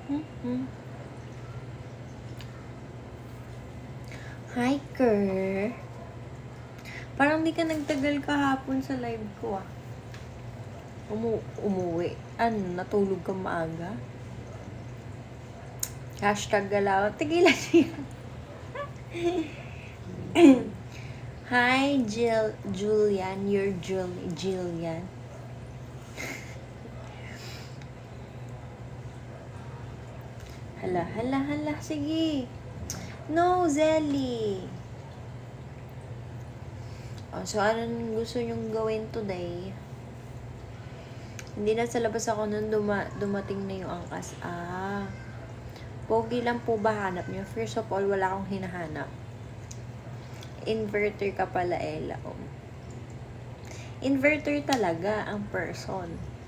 Hi, Kerr. Parang di ka nagtagal kahapon sa live ko, ah. Umuwi. Natulog ka maaga? Hashtag galaw. Tigilan niya. Hi, Julian. You're Jillian. Hala. Sige. No, Zelly. So, anong gusto nyong gawin today? Hindi na sa labas ako nung dumating na yung angkas. Pogi lang po ba hanap niyo? First of all, wala akong hinahanap. Inverter ka pala, Ella. Inverter talaga ang person.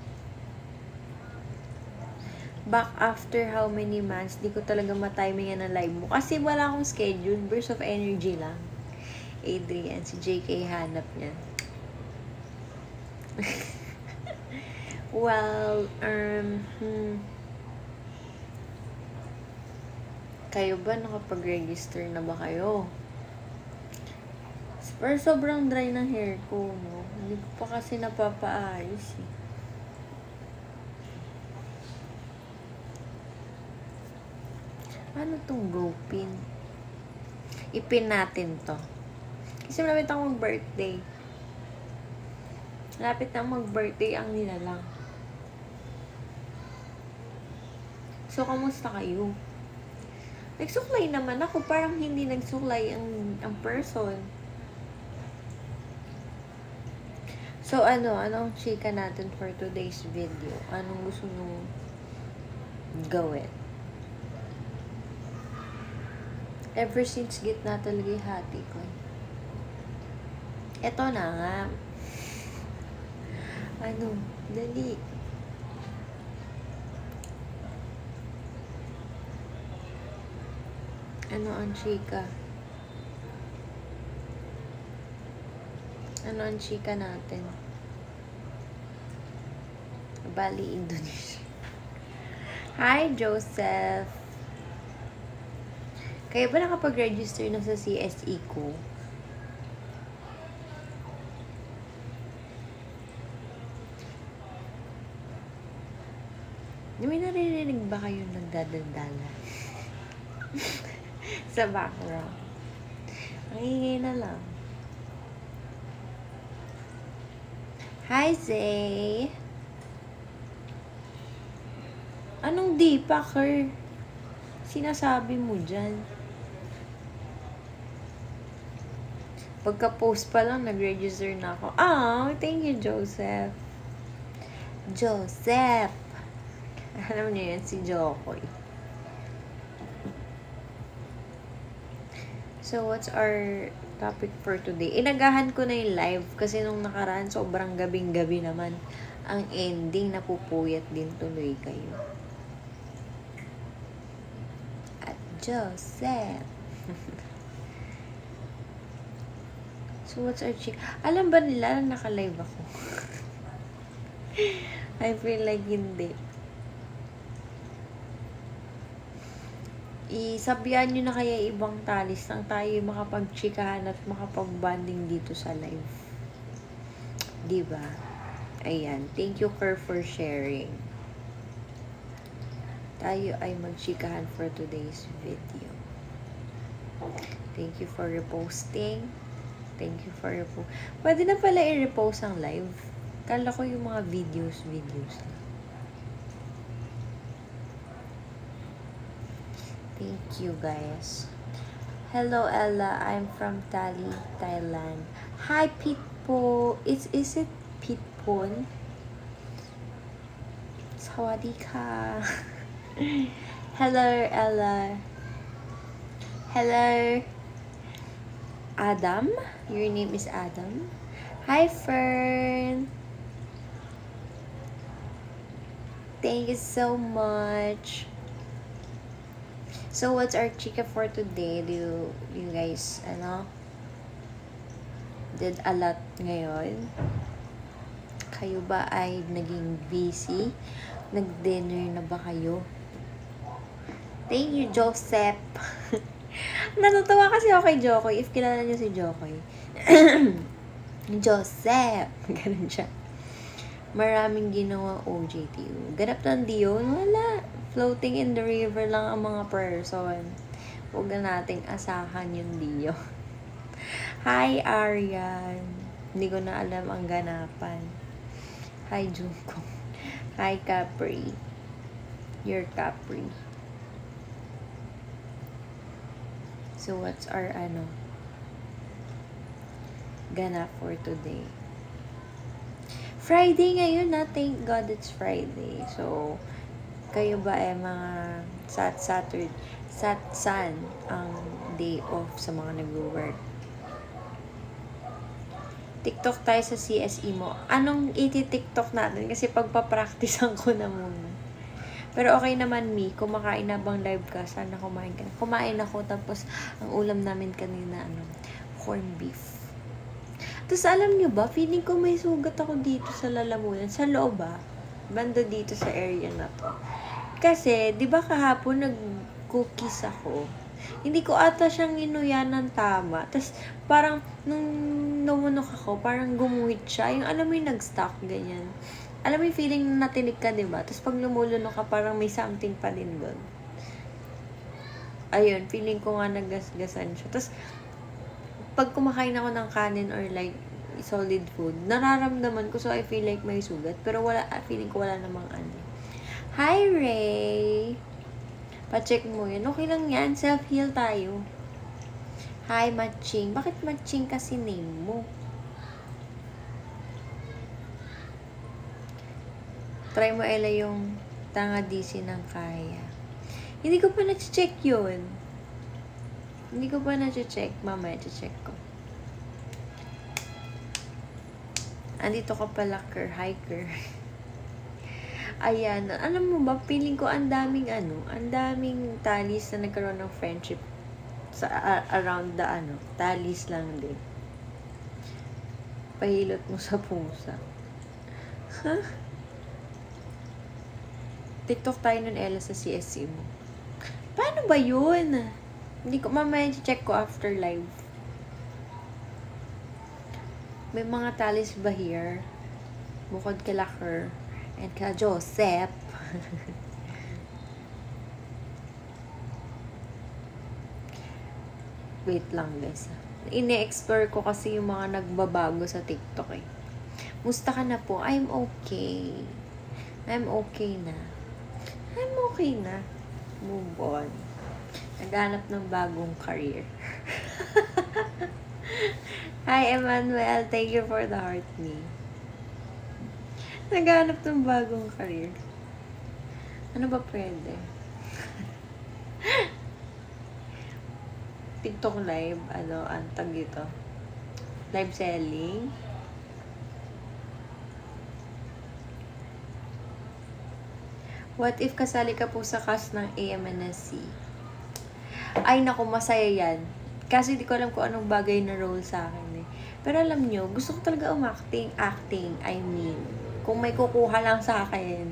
Back after how many months, di ko talaga matimingan ang live mo. Kasi wala akong schedule. Burst of energy lang. Adrian, si JK hanap niya. Well, kayo ba nakapag-register na ba kayo? Pero sobrang dry ng hair ko, no? Hindi ko pa kasi napapaayos, eh. Ano tong go pin? Ipin natin to. Kasi malapit akong mag-birthday. Malapit na mag-birthday ang nilalang. So, kamusta kayo? Nagsuklay naman ako. Parang hindi nagsuklay ang person. So, anong chika natin for today's video? Anong gusto nyo gawin? Ever since gitna talaga yung hati ko. Eto na nga. Dali. Ano ang chika? Ano ang chika natin? Bali, Indonesia. Hi, Joseph. Kayo ba nakapag-register na sa CSE ko? May naririnig ba kayo nagdadaldala? Sa background. Ang ingay na lang. Hi, Zay. Anong di pa, Kerr? Sinasabi mo dyan? Pagka-post pa lang, nag-register na ako. Thank you, Joseph. Joseph! Alam niyo yan, si Jokoy. So, what's our topic for today? Inagahan ko na yung live kasi nung nakaraan, sobrang gabing-gabi naman. Ang ending, napupuyat din tuloy kayo. At Joseph. So, what's our chick? Alam ba nila na naka-live ako? I feel like hindi. Isabihan nyo na kaya ibang talis nang tayo makapag-chikahan at makapag-banding dito sa live. Diba? Ayan. Thank you, Kerr, for sharing. Tayo ay mag-chikahan for today's video. Thank you for reposting. Thank you for repost. Pwede na pala i-repost ang live. Kala ko yung mga videos na. Thank you, guys. Hello, Ella. I'm from Tali, Thailand. Hi, Pitpo. Is it Pitpon? Sawadika. Hello, Ella. Hello. Adam? Your name is Adam? Hi, Fern. Thank you so much. So, what's our chika for today? Do you guys, did a lot ngayon? Kayo ba ay naging busy? Nag-dinner na ba kayo? Thank you, Joseph. Natutuwa kasi ako kay Jokoy. If kilala niyo si Jokoy. Joseph. Ganun siya. Maraming ginawa OJTU. Ganap ng Dion? Wala. Floating in the river lang ang mga person. Huwag na nating asahan yung Dio. Hi, Aryan. Hindi ko na alam ang ganapan. Hi, Junko. Hi, Capri. You're Capri. So, what's our, ganap for today? Friday ngayon na. Thank God it's Friday. So, kayo ba mga Saturday, Sun ang day off sa mga nag-work? TikTok tayo sa CSE mo. Anong iti-TikTok natin? Kasi pagpa-practicean ko na muna. Pero okay naman, Mi. Kumakain na bang live ka? Sana kumain ka. Kumain ako. Tapos, ang ulam namin kanina, corn beef. Tapos, alam nyo ba? Feeling ko may sugat ako dito sa lalamunan. Sa loob, banda dito sa area na to. Kasi, di ba kahapon nag-cookies ako? Hindi ko ata siyang inuyan ng tama. Tapos, parang, nung numunok ako, parang gumuhit siya. Yung alam mo yung nag-stuck, ganyan. Alam mo yung feeling na natinig ka, diba? Tapos, pag lumulunok ka, parang may something pa din doon. Ayun, feeling ko nga naggasgasan siya. Tapos, pag kumakain ako ng kanin or like, solid food, nararamdaman ko, so I feel like may sugat. Pero wala, feeling ko wala namang Hi, Ray! Pa-check mo yan. Okay lang yan. Self-heal tayo. Hi, Matching. Bakit Matching kasi name mo? Try mo, Ella, yung tanga DC ng kaya. Hindi ko pa na-check yun. Hindi ko pa na-check. Mamaya, check ko. Andito ka pala, hiker. Ayan, alam mo ba, feeling ko ang daming talis na nagkaroon ng friendship sa around the talis lang din. Pahilot mo sa pusa. Huh? TikTok tayo nun, Ella, sa CSC mo. Paano ba yun? Hindi ko, mamaya check ko after live. May mga talis ba here? Bukod kay Laker and ka Joseph. Wait lang, guys. Ine-explore ko kasi yung mga nagbabago sa TikTok eh. Musta ka na po? I'm okay. I'm okay na. I'm okay na. Move on. Naghanap ng bagong career. Hi, Emmanuel. Thank you for the heart, me. Naghanap ng bagong career. Ano ba pwede? TikTok live, ang tag dito? Live selling. What if kasali ka po sa cast ng AMNSC? Ay, naku, masaya yan. Kasi di ko alam kung anong bagay na role sa akin eh. Pero alam nyo, gusto ko talaga acting, I mean. Kung may kukuha lang sa akin,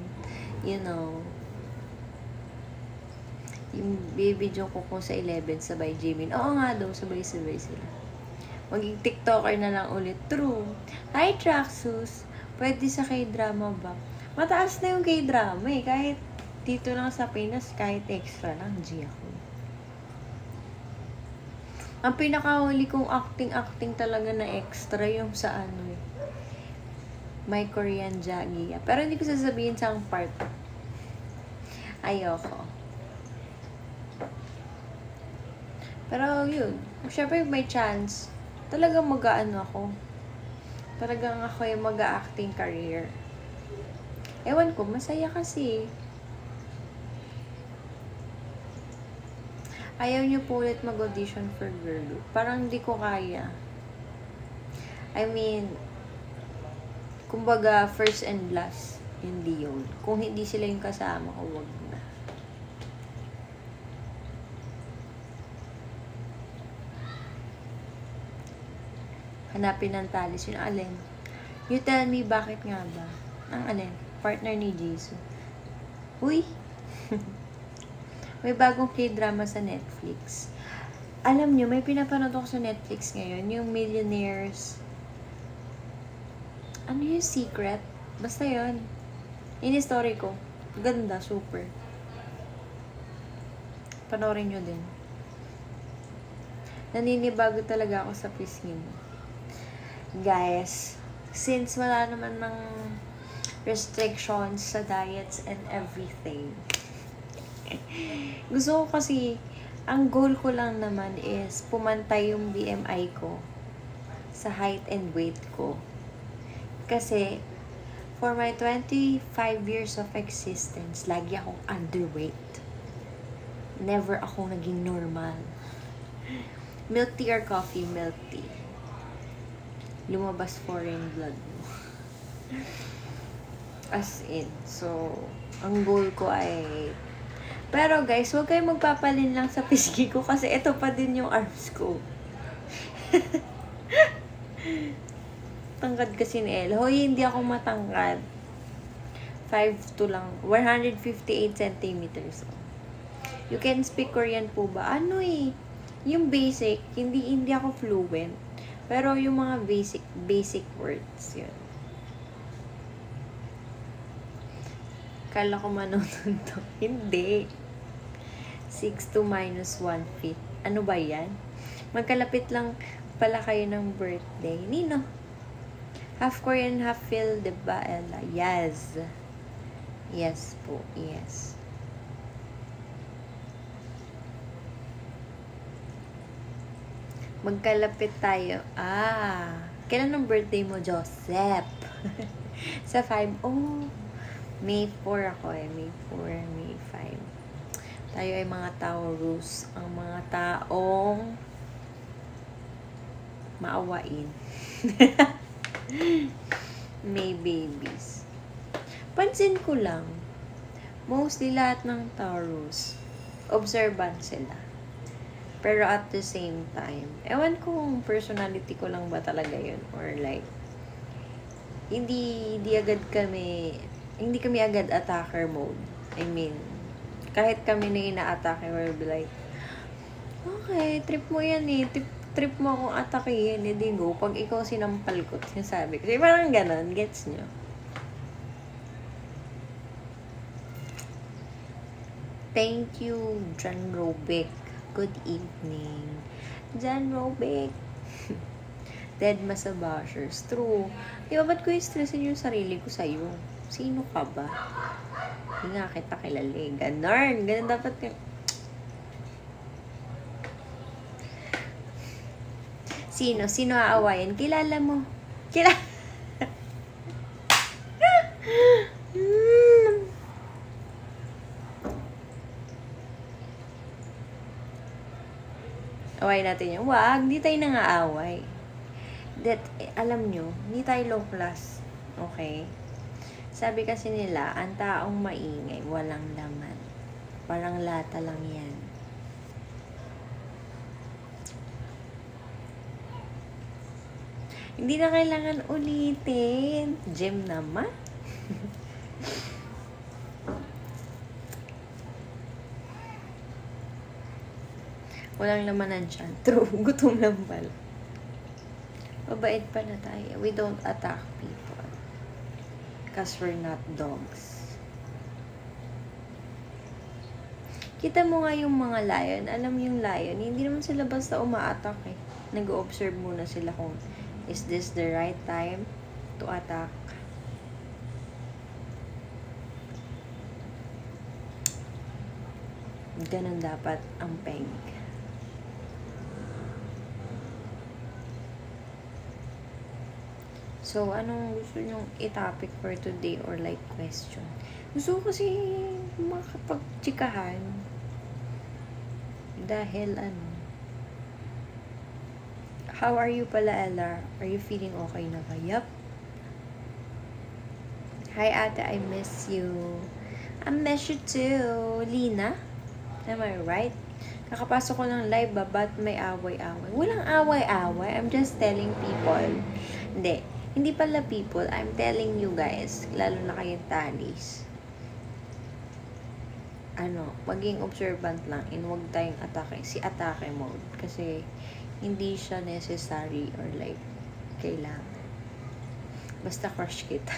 you know, yung bibidyo ko kung sa 11 sabay Jimin. Oo nga daw, sabay-sabay sila. Maging TikToker na lang ulit. True. Hi, Traxus. Pwede sa K-drama ba? Mataas na yung K-drama eh. Kahit dito lang sa Pinas, kahit extra lang, G ako. Ang pinakahuli kong acting talaga na extra yung sa My Korean Jagi. Pero hindi ko sasabihin sa part. Ayoko. Pero yun. Siyempre may chance. Talagang ako. Talagang ako yung mag-acting career. Ewan ko, masaya kasi. Ayaw niyo po ulit mag-audition for girl. Parang hindi ko kaya. I mean, kumbaga, first and last, hindi yun. Kung hindi sila yung kasama ko, wag na. Hanapin ng talis yung alin. You tell me, bakit nga ba? Ang alin? Partner ni Jesus. Uy! May bagong K-drama sa Netflix. Alam nyo, may pinapanood ako sa Netflix ngayon, yung Millionaires. Ano yung secret? Basta yun. In-story ko. Ganda, super. Panoorin nyo din. Naninibago talaga ako sa pisngi mo. Guys, since wala naman ng restrictions sa diets and everything, gusto ko kasi, ang goal ko lang naman is pumantay yung BMI ko sa height and weight ko. Kasi, for my 25 years of existence, lagi akong underweight. Never akong naging normal. Milk tea or coffee? Milk tea. Lumabas foreign blood mo. As in. So, ang goal ko ay... Pero guys, huwag kayong magpapalin lang sa pisngi ko kasi ito pa din yung arms ko. Tangkad kasi ni Ella. Hoy, hindi ako matangkad. 5'2" lang. 158 centimeters. You can speak Korean po ba? Ano eh? Yung basic, hindi ako fluent. Pero yung mga basic words, yun. Kala ko manonood to. Hindi. 6'2" minus 1 feet. Ano ba yan? Magkalapit lang pala kayo ng birthday. Nino? Half Korean, half Phil, diba, Ella? Yes. Yes po, yes. Magkalapit tayo. Kailan ang birthday mo, Joseph? Sa 5. Oh, May 4 ako eh. May 4, May 5. Tayo ay mga Taurus. Ang mga taong maawain. May babies. Pansin ko lang, mostly lahat ng Taurus, observant sila. Pero at the same time, ewan kung personality ko lang ba talaga yun. Or like, hindi kami agad attacker mode. I mean, kahit kami na ina-atake, we'll be like, okay, trip mo yan eh. Trip mo akong atakihin, hindi go. Pag ikaw sinampal ko, sinasabi ko. Kasi parang ganon, gets nyo? Thank you, John Robic. Good evening. John Robic. Dead ma sa bashers. True. Di ba ba't ko i-stressin yung sarili ko sa'yo? Sino ka ba? Hindi nga kita kilala eh. Ganon. Ganon dapat yung... Sino aawayan? Kilala mo. Away natin yung, wag, hindi tayo nang-aaway. Alam nyo, hindi tayo low class. Okay? Sabi kasi nila, ang taong maingay, walang laman. Parang lata lang yan. Hindi na kailangan ulitin. Gym naman. Walang lamanan siya. True. Gutom lang pala. Mabait pala tayo. We don't attack people. Because we're not dogs. Kita mo nga yung mga lion. Alam mo yung lion, hindi naman sila basta uma-attack eh. Nag-observe muna sila kung is this the right time to attack. Ganun dapat ang peng. So, anong gusto nyong i-topic for today or like question? Gusto ko kasi makapag-chikahan. Dahil how are you pala, Ella? Are you feeling okay na ba? Yup. Hi, ate. I miss you. I miss you too. Lina? Am I right? Kakapasok ko ng live ba? Ba't may away-away? Walang away-away. I'm just telling people. Hindi pala people. I'm telling you guys. Lalo na kayong talis. maging observant lang and huwag tayong atake mode. Kasi, hindi siya necessary or like, kailangan. Basta crush kita.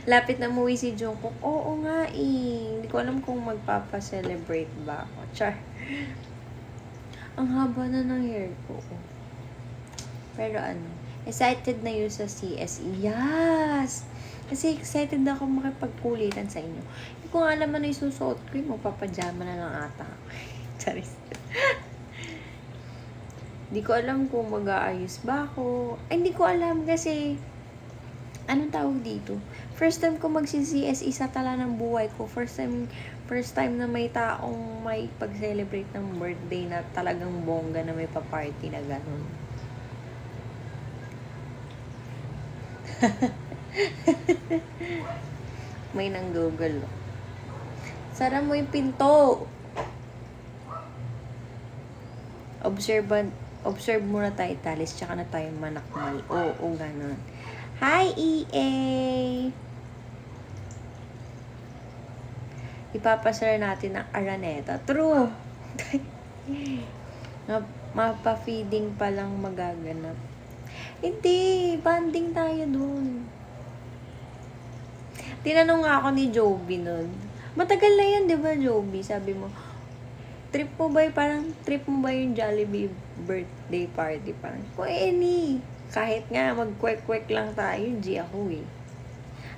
Lapit na umuwi si Jungkook. Oo nga Hindi ko alam kung magpapa-celebrate ba ako. Char. Ang haba na ng hair ko. Pero excited na yun sa CSE. Yes! Kasi excited ako makipagkulitan sa inyo. Hindi ko nga alam ano yung susuot ko. Magpapajama na lang ata. Charis. Hindi ko alam kung mag-aayos ba ako. Ay, hindi ko alam kasi anong tawag dito? First time ko magsi-CSE sa tala ng buhay ko. First time na may taong may pag-celebrate ng birthday na talagang bongga na may pa-party na ganun. May nang Google. Sara mo yung pinto. Observe muna tayo, Talis, tsaka na tayo manakmal. Oo, ganun. Hi, EA! Ipapasara natin ang Araneta. True! Mapa-feeding pa lang magaganap. Hindi! Banding tayo dun. Tinanong nga ako ni Joby nun. Matagal na yan, di ba, Joby? Sabi mo, trip mo ba yung Jollibee birthday party? Parang, kahit nga mag-kwek-kwek lang tayo, G ako eh.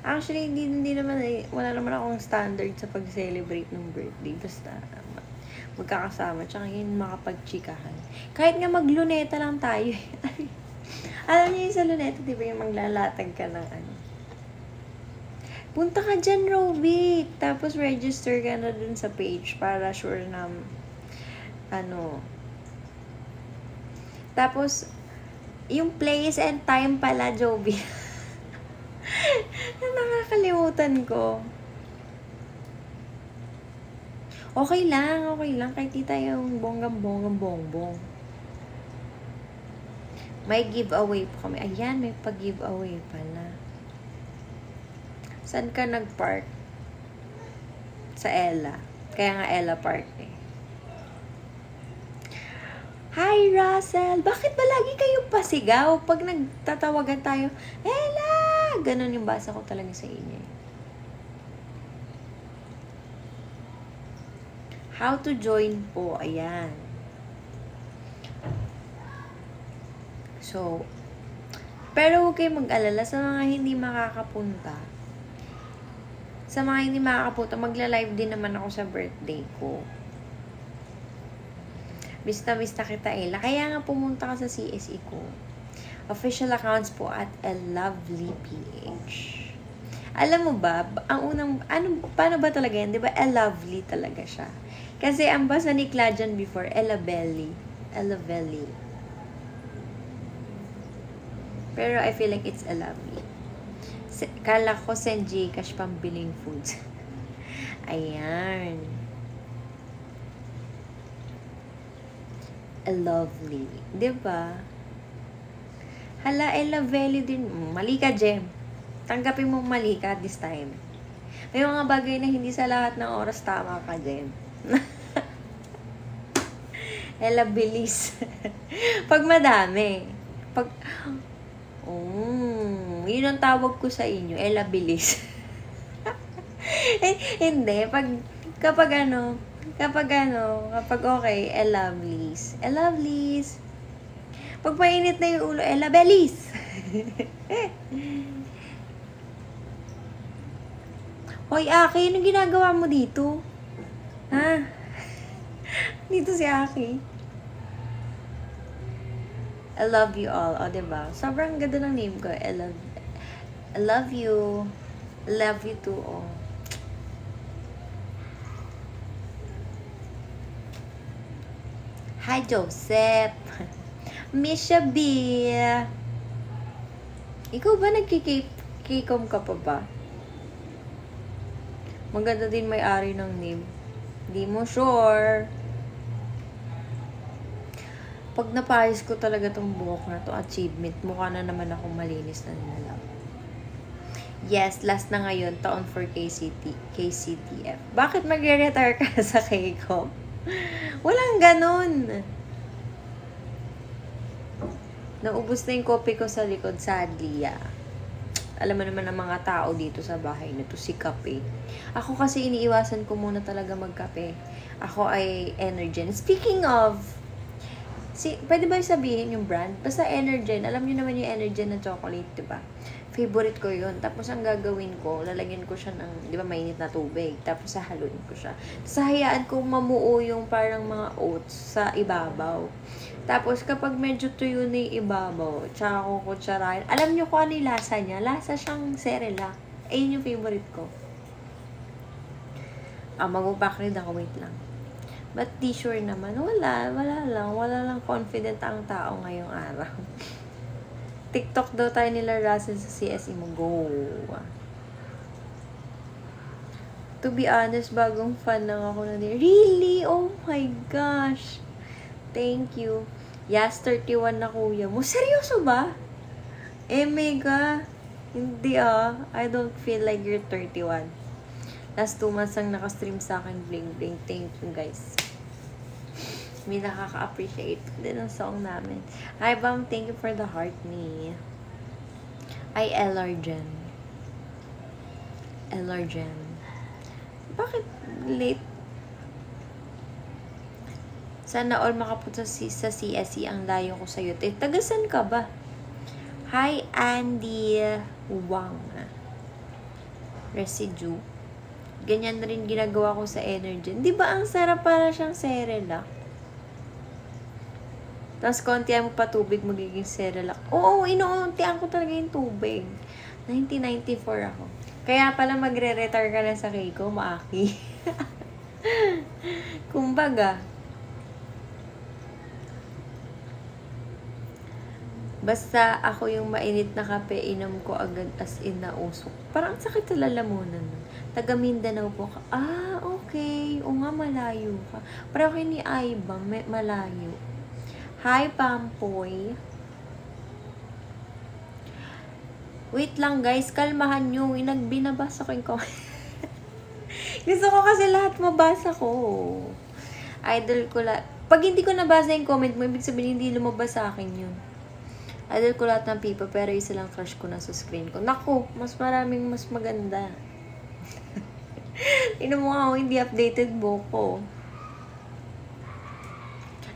Actually, hindi naman wala naman akong standard sa pag-celebrate ng birthday. Basta, magkakasama, tsaka yun makapag-chikahan. Kahit nga mag-luneta lang tayo eh. Alam niyo yung sa luneta, di ba yung maglalatag ka ng punta ka dyan, Robic. Tapos register ka na dun sa page para sure na Tapos, yung place and time pala, Joby. Nakakalimutan ko. Okay lang. Kahit di tayong bongbong. May giveaway po kami. Ayan, may pag-giveaway pala. Saan ka nag-park? Sa Ella. Kaya nga Ella Park eh. Hi, Russell! Bakit ba lagi kayong pasigaw? Pag nagtatawagan tayo, Ella! Ganon yung basa ko talaga sa inyo. How to join po. Ayan. So, pero huwag kayong mag-alala sa mga hindi makakapunta. Magla-live din naman ako sa birthday ko. Bista kita, Ella. Kaya nga pumunta ka sa CSE ko. Official accounts po at elovelyph. Alam mo ba, paano ba talaga yan? Di ba, Elovely talaga siya. Kasi ang basa ni Claudian before, Elabelly. Pero I feel like it's Elovely. Kala ko send Gcash pambiling foods. Ayan. Lovely. Diba? Hala, Elaveli din. Mali ka, Jem. Tanggapin mo mali ka this time. May mga bagay na hindi sa lahat ng oras tama ka, Jem. Elabilis. Pag madami. Yun ang tawag ko sa inyo, elabilis. Hindi, kapag okay, elovelies. Pag mainit na yung ulo, elabelis. Hoy, Aki, anong ginagawa mo dito? Ha? Dito si Aki. I love you all. O, diba? Sobrang ganda ng name ko. I love you. I love you too. Oh. Hi, Joseph. Misha B. Ikaw ba nagkikikom ka pa ba? Maganda din may-ari ng name. Di mo sure. Pag napayos ko talaga tong buhok na to, achievement, mukha na naman ako malinis na nila. Yes, last na ngayon, taon for KCTF. Bakit magre-retire ka sa K-pop? Walang ganun. Naubos na yung kopi ko sa likod, sadly, Alam mo naman ang mga tao dito sa bahay na to, si kape. Ako kasi iniiwasan ko muna talaga magkape. Ako ay Energen. Speaking of, pwede ba sabihin yung brand? Basta Energen. Alam niyo naman yung Energen na chocolate, diba? Favorite ko yun. Tapos ang gagawin ko, lalagyan ko siya ng, di ba, mainit na tubig. Tapos hahaluin ko siya. Tapos hayaan ko mamuo yung parang mga oats sa ibabaw. Tapos kapag medyo tuyo na yung ibabaw, tsaka ko kutsarahin. Alam niyo kung ano yung lasa niya? Lasa siyang Cerelac. Ayun yung favorite ko. Mag-backread ako, wait lang. But di sure naman, wala lang confident ang tao ngayong araw. TikTok daw tayo nila Russell sa CSE mo. Go. To be honest, bagong fan lang ako na din. Really? Oh my gosh. Thank you. Yes, 31 na kuya mo. Seryoso ba? Mega. Hindi I don't feel like you're 31. Last 2 months ang nakastream sa akin. Bling bling. Thank you guys. May nakaka-appreciate din ang song namin. Hi, Bam. Thank you for the heart me. Ay, Elargen. Bakit late? Sana all makapunta sa CSE. Ang layo ko sa'yo. Tagasan ka ba? Hi, Andy Wang. Residue. Ganyan na rin ginagawa ko sa Energen. Di ba ang sarap, para siyang Cerelac? Tapos kontihan mo pa tubig, magiging Cerelac. Oo, inuuntian ko talaga yung tubig. 1994 ako. Kaya pala magre-retire ka na sa Keiko, Maaki. Kumbaga. Basta ako yung mainit na kape, inom ko agad as in na usok. Parang sakit sa lalamunan. Taga Mindanao po ka. Okay. O nga, malayo ka. Parang kayo ni Aiba, malayo. Hi, Pampoy. Wait lang, guys. Kalmahan nyo. Binabasa ko yung comment. Gusto ko kasi lahat mabasa ko. Idol ko Pag hindi ko nabasa yung comment mo, ibig sabihin hindi lumabas sa akin yun. Idol ko lahat ng people, pero isa lang crush ko na sa screen ko. Naku, mas maganda. Ino mo nga ako, hindi updated book ko.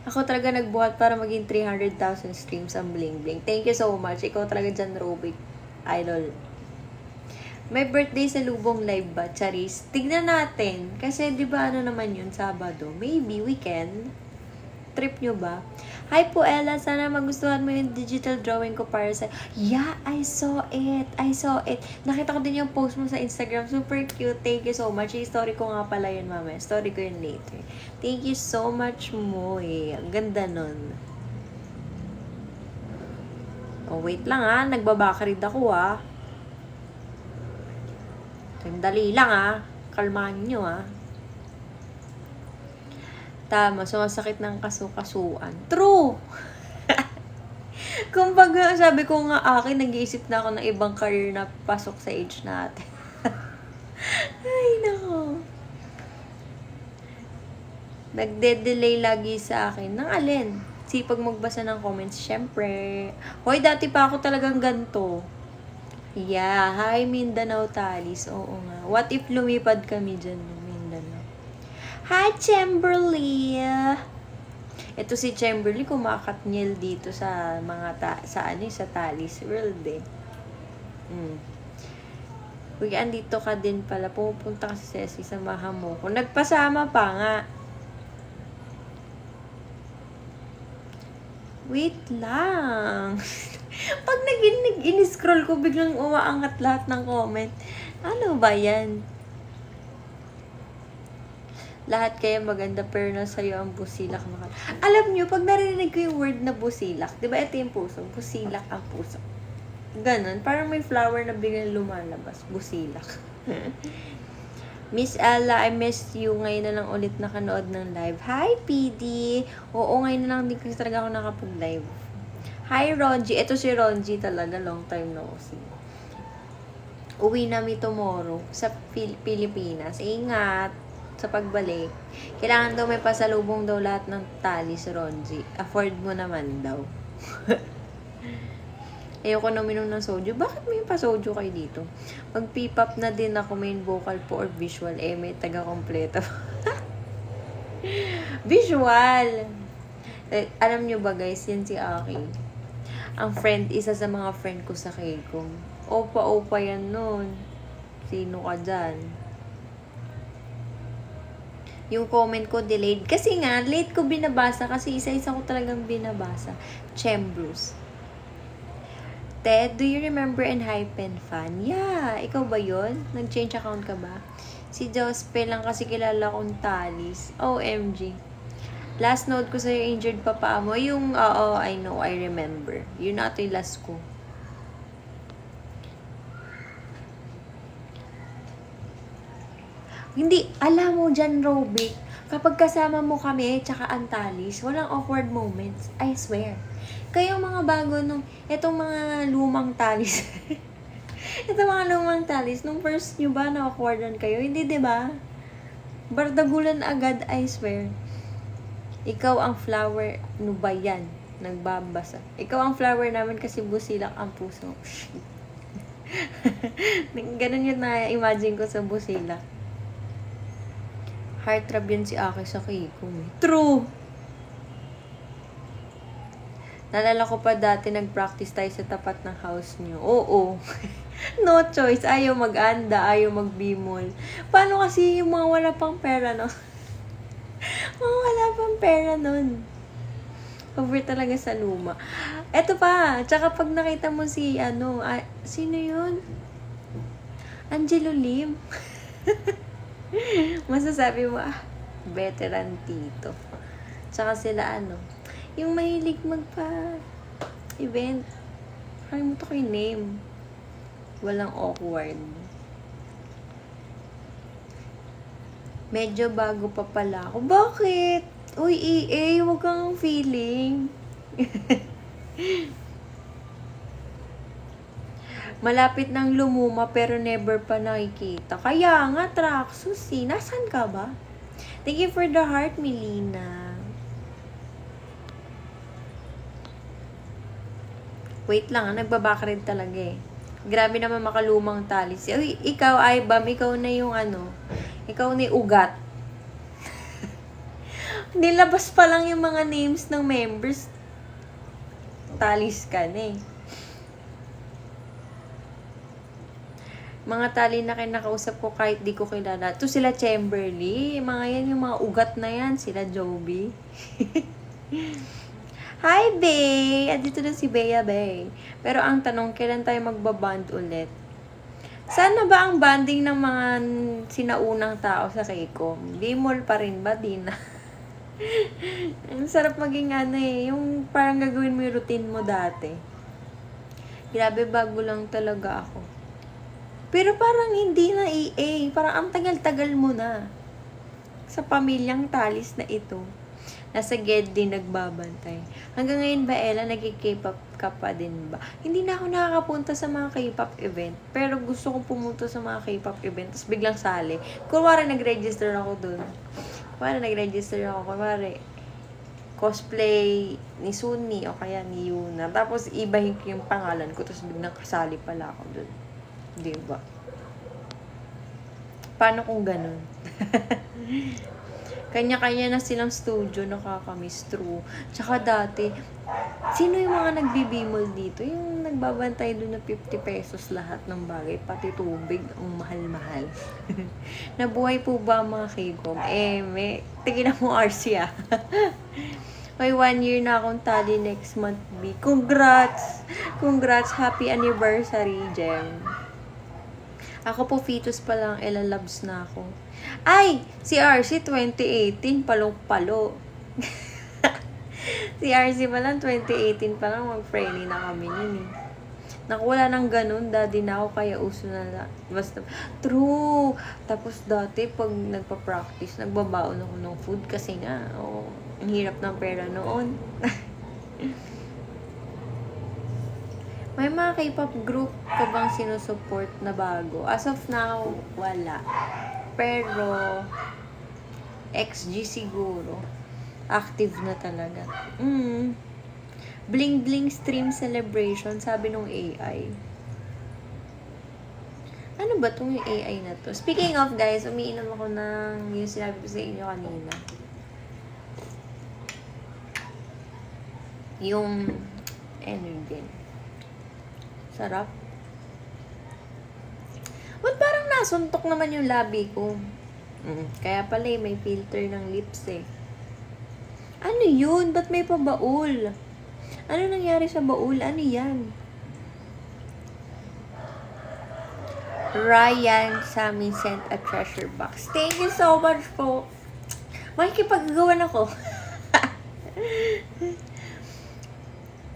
Ako talaga nagbuhat para maging 300,000 streams ang Bling Bling. Thank you so much. Ikaw talaga dyan, Robic. Idol. May birthday sa Lubong live ba? Charis. Tignan natin. Kasi di ba naman yun, Sabado? Maybe weekend. Trip nyo ba? Hi po, Ella. Sana magustuhan mo yung digital drawing ko para sa... Yeah, I saw it. Nakita ko din yung post mo sa Instagram. Super cute. Thank you so much. Yung story ko nga pala yun, mama. Story ko yun later. Thank you so much mo Ang ganda nun. Oh, wait lang Nagbabakarid ako Dali lang Kalmahan nyo Tama, sumasakit ng kasukasuan. True! Kumbaga, sabi ko nga akin, nag-iisip na ako ng ibang career na pasok sa age natin. Ay, nako. Nagde-delay lagi sa akin. Nang alin? Sipag magbasa ng comments, syempre. Hoy, dati pa ako talagang ganto. Yeah, hi Mindanao Talis. Oo nga. What if lumipad kami dyan, Mindanao? Hi, Chamberlain! Ito si Chamberlain, kumakatnyel dito sa mga sa Talis World Uy, andito ka din pala. Pupunta kasi sa SC, samahan mo ko. Nagpasama pa nga. Wait lang. Pag in-scroll ko, biglang umaangat lahat ng comment. Ano ba yan? Lahat kayo maganda, pero nasa'yo ang busilak. Alam nyo, pag narinig ko yung word na busilak, di ba ito yung puso? Busilak ang puso. Ganon. Parang may flower na biglang lumalabas. Busilak. Miss Ella, I missed you. Ngayon na lang ulit nakanood ng live. Hi, PD! Oo, ngayon na lang hindi kasi talaga ako nakapag-live. Hi, Ronji. Ito si Ronji talaga. Long time no see. Uwi na mi tomorrow sa Pilipinas. Ingat sa pagbalik. Kailangan daw may pasalubong daw lahat ng tali si Ronji. Afford mo naman daw. Ayoko na uminom ng soju. Bakit may pa-soju kayo dito? Mag-P-pop na din ako, main vocal po or visual. May taga-kompleto. Visual! Alam nyo ba guys, yan si Aki. Ang isa sa mga friend ko sa K-com. Opa-opa yan nun. Sino ka dyan? Yung comment ko delayed. Kasi nga, late ko binabasa kasi isa-isa ko talagang binabasa. Chembrus. Ted, do you remember Enhypen fan? Yeah, ikaw ba yon? Nag-change account ka ba? Si Jospe lang kasi kilala kong Talis. OMG. Last note ko sa'yo, injured pa pa mo. Yung, I know, I remember. Yun na ito yung last ko. Hindi, alam mo dyan, Robic, kapag kasama mo kami, tsaka Antalis, walang awkward moments. I swear. Kayong mga bago nung, etong mga lumang talis. Itong mga lumang talis, nung first nyo ba na-awkwardan kayo? Hindi, diba? Bardagulan agad, I swear. Ikaw ang flower, ano ba yan? Nagbabasa. Ikaw ang flower namin kasi busilak ang puso. Ganun yun na-imagine ko sa busilak. Heartthrob yun si Aki sa Kiko. True! Nalala ko pa dati nag-practice tayo sa tapat ng house niyo. Oo. No choice. Ayaw mag-anda, ayaw mag-bimol. Paano kasi yung mga wala pang pera, no? Mga wala pang pera nun. Over talaga sa luma. Eto pa, tsaka pag nakita mo si, sino yun? Angelo Lim. Masasabi mo, veteran tito. Tsaka sila, yung mahilig magpa-event. Kalimutan ko yung name. Walang awkward. Medyo bago pa pala ako. Bakit? Uy, EA, huwag kang feeling. Malapit nang lumuma pero never pa nakikita. Kaya nga, Traxus Nasaan ka ba? Thank you for the heart, Melina. Wait lang, nagbabakrid talaga eh. Grabe naman makalumang talis. Uy, ikaw, Ibam, ikaw na yung ikaw na yung ugat. Nilabas pa lang yung mga names ng members. Talis ka na eh. Mga tali na kinakausap ko kahit di ko kilala. Ito sila Chamberly. Mga yan, yung mga ugat na yan. Sila Joby. Hi, Bay! Andito na si Bea, Bay. Pero ang tanong, kailan tayo magbaband ulit? Sana ba ang banding ng mga sinaunang tao sa Kiko? Bimol pa rin ba? Di na. Ang sarap maging yung parang gagawin mo yung routine mo dati. Grabe, bago lang talaga ako. Pero parang hindi na EA. Parang ang tagal-tagal mo na. Sa pamilyang talis na ito. Nasa GED din nagbabantay. Hanggang ngayon ba, Ella, nag-K-pop ka pa din ba? Hindi na ako nakakapunta sa mga K-pop event. Pero gusto kong pumunta sa mga K-pop event. Tapos biglang sali. Kunwari nag-register ako dun. Kunwari cosplay ni Sunny o kaya ni Yuna. Tapos ibahin ko yung pangalan ko. Tapos biglang kasali pala ako dun. Diba? Paano kung ganun? Kanya-kanya na silang studio, nakakamiss, true. Tsaka dati, sino yung mga nagbibimol dito? Yung nagbabantay doon na 50 pesos lahat ng bagay, pati tubig, ang mahal-mahal. Nabuhay po ba mga K-com? Tignan mo RC May 1 year na akong tali next month, B. Congrats! Congrats! Happy anniversary, Jem. Ako po, fetus pa lang, Ella loves na ako. Ay! Si RC 2018, palong-palo. Si RC pa lang, 2018 pa lang, mag-friendly na kami nun eh. Nakuwala ng ganun, daddy na ako, kaya uso na basta. True! Tapos dati, pag nagpa-practice, nagbabaon ako ng food kasi nga, ang hirap ng pera noon. May mga K-pop group ka bang sinusupport na bago? As of now, wala. Pero, XG siguro. Active na talaga. Bling Bling Stream Celebration, sabi nung AI. Ano ba itong AI na to? Speaking of guys, umiinom ako ng yung sinabi ko sa inyo kanina. Yung Energen. Sarap. Ba't parang nasuntok naman yung labi ko? Kaya pala may filter ng lips eh. Ano yun? Ba't may pabaul? Ano nangyari sa baul? Ano yan? Ryan Sammy sent a treasure box. Thank you so much po. Makikipaggawan ako.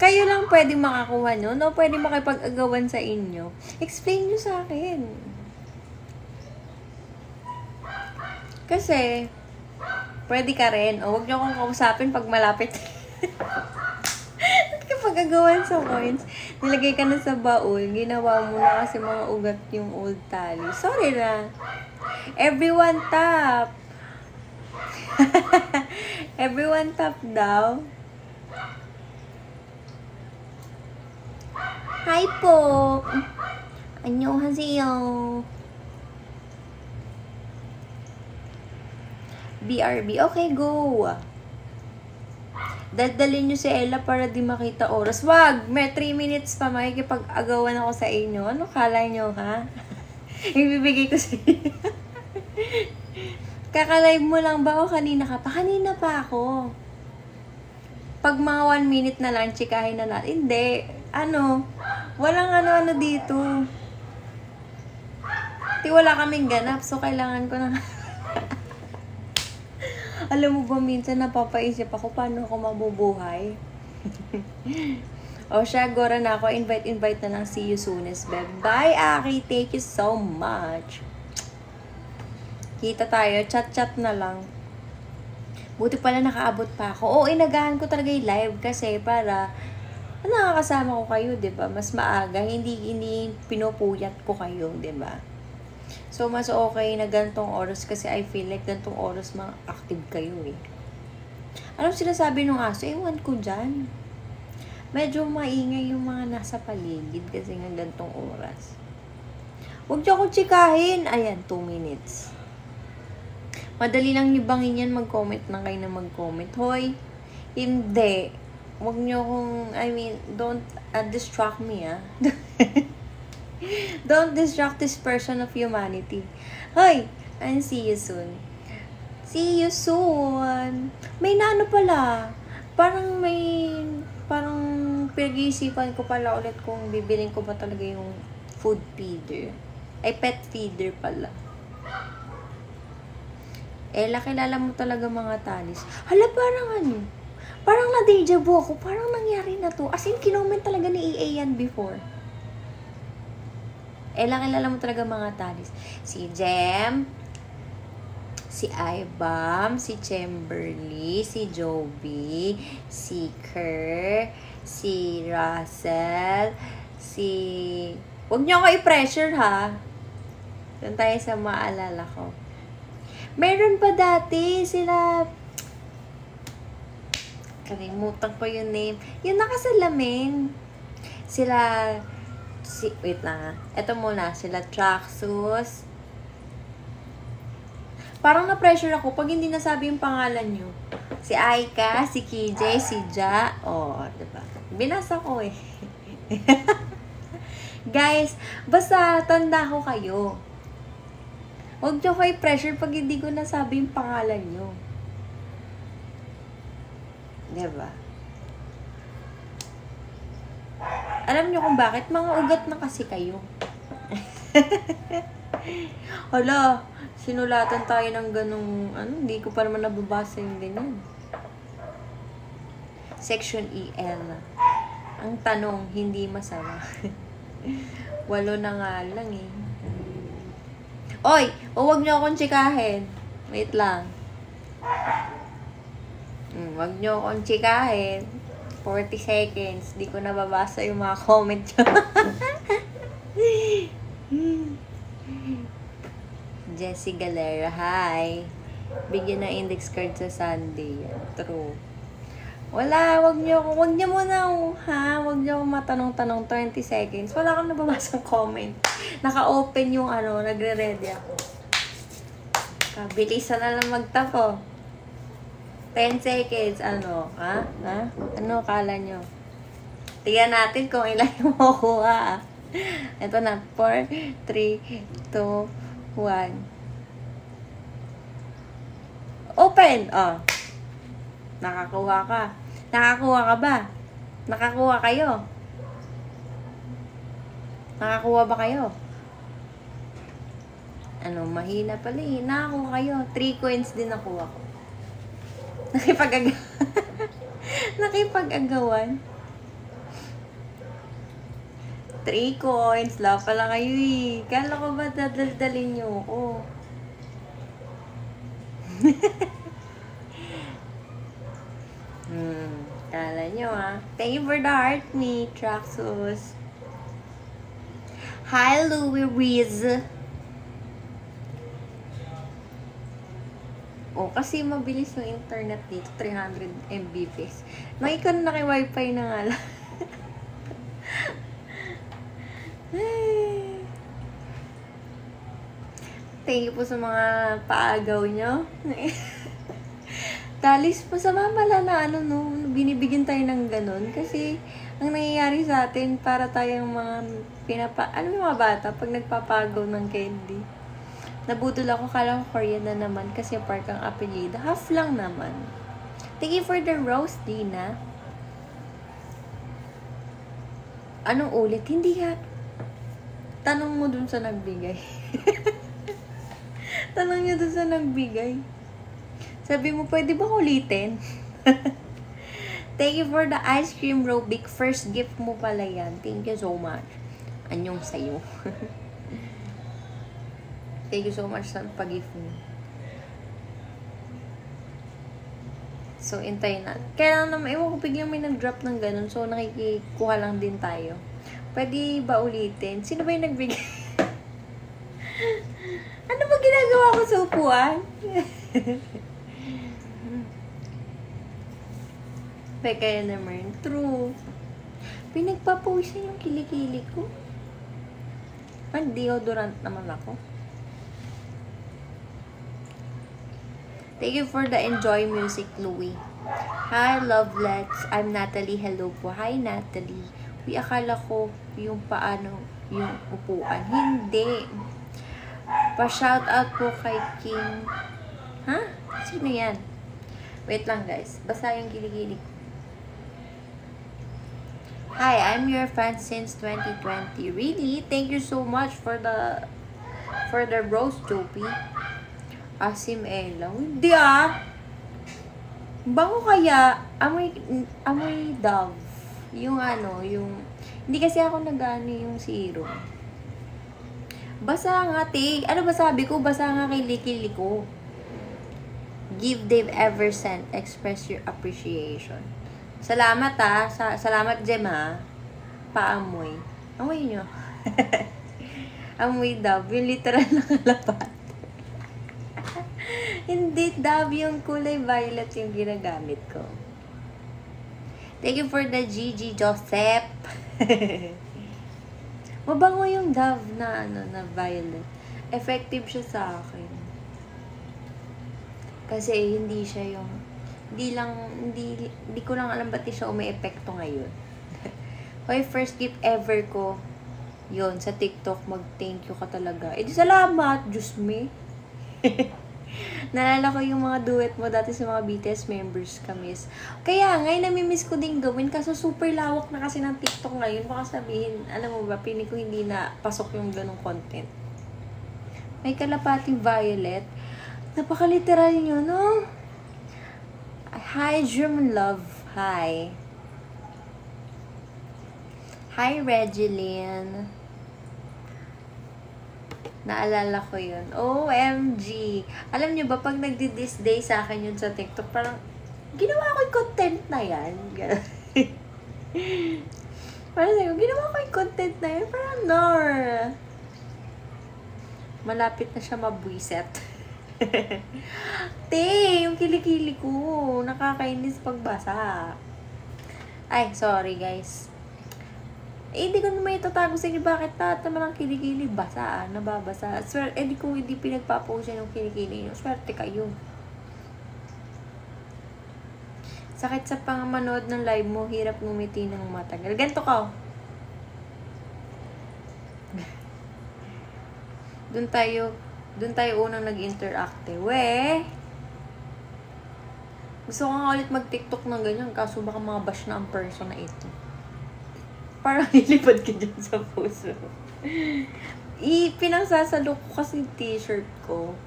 Kayo lang pwede makakuha no? No, pwede makipag-agawan sa inyo. Explain nyo sa akin. Kasi, pwede ka rin. O, huwag nyo akong kausapin pag malapit. At kapag agawan sa coins, nilagay ka na sa baul, ginawa mo na kasi mga ugat yung old tally. Sorry na. Everyone tap. Everyone tap daw. Hi po. 안녕하세요. BRB. Okay, go. Dadalhin nyo si Ella para di makita oras. Wag! May 3 minutes pa, makikipag-agawan ako sa inyo. Ano kala nyo, ha? Ibibigay ko sa inyo. Kaka-live mo lang ba o kanina ka pa? Kanina pa ako. Pag mga 1 minute na lang, chikahin na natin. Hindi. Walang ano-ano dito. Wala kaming ganap, so kailangan ko na... Alam mo ba, minsan napapaisip ako paano ako mabubuhay. O siya, gora na ako. Invite na lang. See you soonest, beb. Bye, Aki. Thank you so much. Kita tayo. Chat-chat na lang. Buti pala nakaabot pa ako. Oo, inagahan ko talaga yung live kasi para nakakasama ko kayo, 'di ba? Mas maaga, hindi pinupuyat ko kayo, 'di ba? So, mas okay na gantong oras kasi I feel like gantong oras mga active kayo eh. Anong sinasabi nung aso? Ewan ko dyan. Medyo maingay yung mga nasa paligid kasi nga gantong oras. Huwag niyo akong tsikahin. Ayan, 2 minutes. Madali lang libangin yan, mag-comment na kayo na mag-comment. Hoy, hindi. Huwag niyo akong, don't distract me, ah. Don't distract this person of humanity. Hoy, and see you soon. See you soon. May naano pala. Parang pinag-iisipan ko pala ulit kung bibilin ko ba talaga yung food feeder. Ay, pet feeder pala. Kilala mo talaga mga talis. Hala, parang na-deja vu ako. Parang nangyari na to. As in, kinoment talaga ni EA yan before. Kilala mo talaga mga talis. Si Jem, si Ibam, si Chamberly, si Joby, si Kerr, si Russell, Huwag niyo ako i-pressure, ha? Doon tayo sa maalala ko. Meron pa dati sila... Kalimutan ko yung name. Yung nakasalamin. Wait lang, Ito muna. Sila Traxus. Parang na-pressure ako pag hindi nasabi yung pangalan nyo. Si Aika, si KJ, si Ja. Diba? Binasa ko eh. Guys, basta tanda ko kayo. Huwag nyo ko i-pressure pag hindi ko nasabi yung pangalan nyo. Diba? Alam nyo kung bakit? Mga ugat na kasi kayo. Hala, sinulatan tayo ng ganung, hindi ko pa naman nababasa yung ganyan. Section EL. Ang tanong, hindi masama. 8 na nga lang eh. Oy, huwag nyo akong tsikahin. Wait lang. Huwag nyo akong tsikahin. 40 seconds. Di ko nababasa yung mga comment nyo. Jessie Galera, hi. Bigyan ng index card sa Sunday. True. Wala, wag niyo muna wag niyo ako matanong-tanong 20 seconds. Wala kang nababasang comment. Naka-open yung nagre-ready ako. Bilisan na lang magtapo. 10 seconds, ha? Ano kala nyo? Tingnan natin kung ilan yung makuha. Ito na, 4, 3, 2, 1. Open! Nakakuha ka. Nakakuha ka ba? Nakakuha kayo? Nakakuha ba kayo? Mahina pala eh. Nakakuha kayo. 3 coins din nakuha ko. Nakipag-agawan. 3 coins. Love pala kayo eh. Kala ko ba dadaldalin nyo ako? Kala nyo Thank you for the heart me, Traxus. Hi, Louis Riz. Kasi mabilis yung internet dito. 300 Mbps. Naikon na kay wifi na nga lang. Thank you po sa mga paagaw nyo. Talis, masama pala na binibigyan tayo ng ganun. Kasi, ang nangyayari sa atin, para tayong mga yung mga bata, pag nagpapagaw ng candy. Nabudol ako, kala ko Korean na naman, kasi park ang apelido. Half lang naman. Thank you for the rose, Dina. Anong ulit? Hindi ka. Tanong mo dun sa nagbigay. Tanong nyo dun sa nagbigay. Sabi mo, pwede ba ulitin? Thank you for the ice cream, Robic. First gift mo pala yan. Thank you so much. Anyong sa'yo. Thank you so much sa pag-gift mo. So, intay na. Kaya lang naman, ewan ko biglang may nag-drop ng ganun. So, nakikikuha lang din tayo. Pwede ba ulitin? Sino ba yung nagbigay? Ano ba ginagawa ko sa upuan? Kaya naman, true. Pinagpapuwisan yung kilikili ko. Deodorant naman ako. Thank you for the enjoy music, Louie. Hi, lovelets. I'm Natalie. Hello po. Hi, Natalie. Akala ko yung yung upuan. Hindi. Pa-shout out po kay King. Sino yan? Wait lang, guys. Basta yung kilikili ko. Hi, I'm your fan since 2020. Really? Thank you so much for the rose, Jopi. Asim Ella. Hindi Bango kaya. Amoy Dove. Yung hindi kasi ako yung serum. Basa nga, ano ba sabi ko? Basa nga kilikili ko. Give Dave Eversent. Express your appreciation. Salamat salamat Jem Paamoy. Amoy nyo. Amoy Dove. Yung literal na kalapat. Hindi Dove, yung kulay violet yung ginagamit ko. Thank you for the Gigi Joseph. Mabango yung Dove na violet. Effective siya sa akin. Kasi hindi siya hindi ko lang alam ba't siya umi-epekto ngayon. Hoy, first gift ever ko yun sa TikTok, mag-thank you ka talaga. Di salamat, Diyos me. Naalala ko yung mga duet mo dati sa mga BTS members kami. Kaya ngayon namimiss ko din gawin kaso super lawak na kasi ng TikTok ngayon. Baka sabihin, alam mo ba, piling ko hindi na pasok yung ganong content. May kalapating violet. Napaka-literal nyo, no? Hi, German Love. Hi. Hi, Regeline. Naalala ko yun. OMG. Alam nyo ba, pag nagdi-this day sa akin yun sa TikTok, parang, ginawa ko yung content na yan. Parang sabi ko, ginawa ko yung content na yun. Parang, Nor. Malapit na siya mabwiset. Te, yung kilikili ko. Nakakainis pagbasa. Ay, sorry guys. Hindi ko naman itatago sa inyo bakit lahat naman ang kilikili basa, nababasa. Di kung hindi pinagpapost yan yung kilikili nyo, swerte kayo. Sakit sa pangmanood ng live mo, hirap ngumiti ng matagal. Ganito ka. Doon tayo unang nag-interact eh. We! Gusto ko nga ulit mag-TikTok ng ganyan, kaso baka mga bash na ang person na ito. Parang nilipad ka dyan sa puso. Pinagsasalo ko kasi yung t-shirt ko.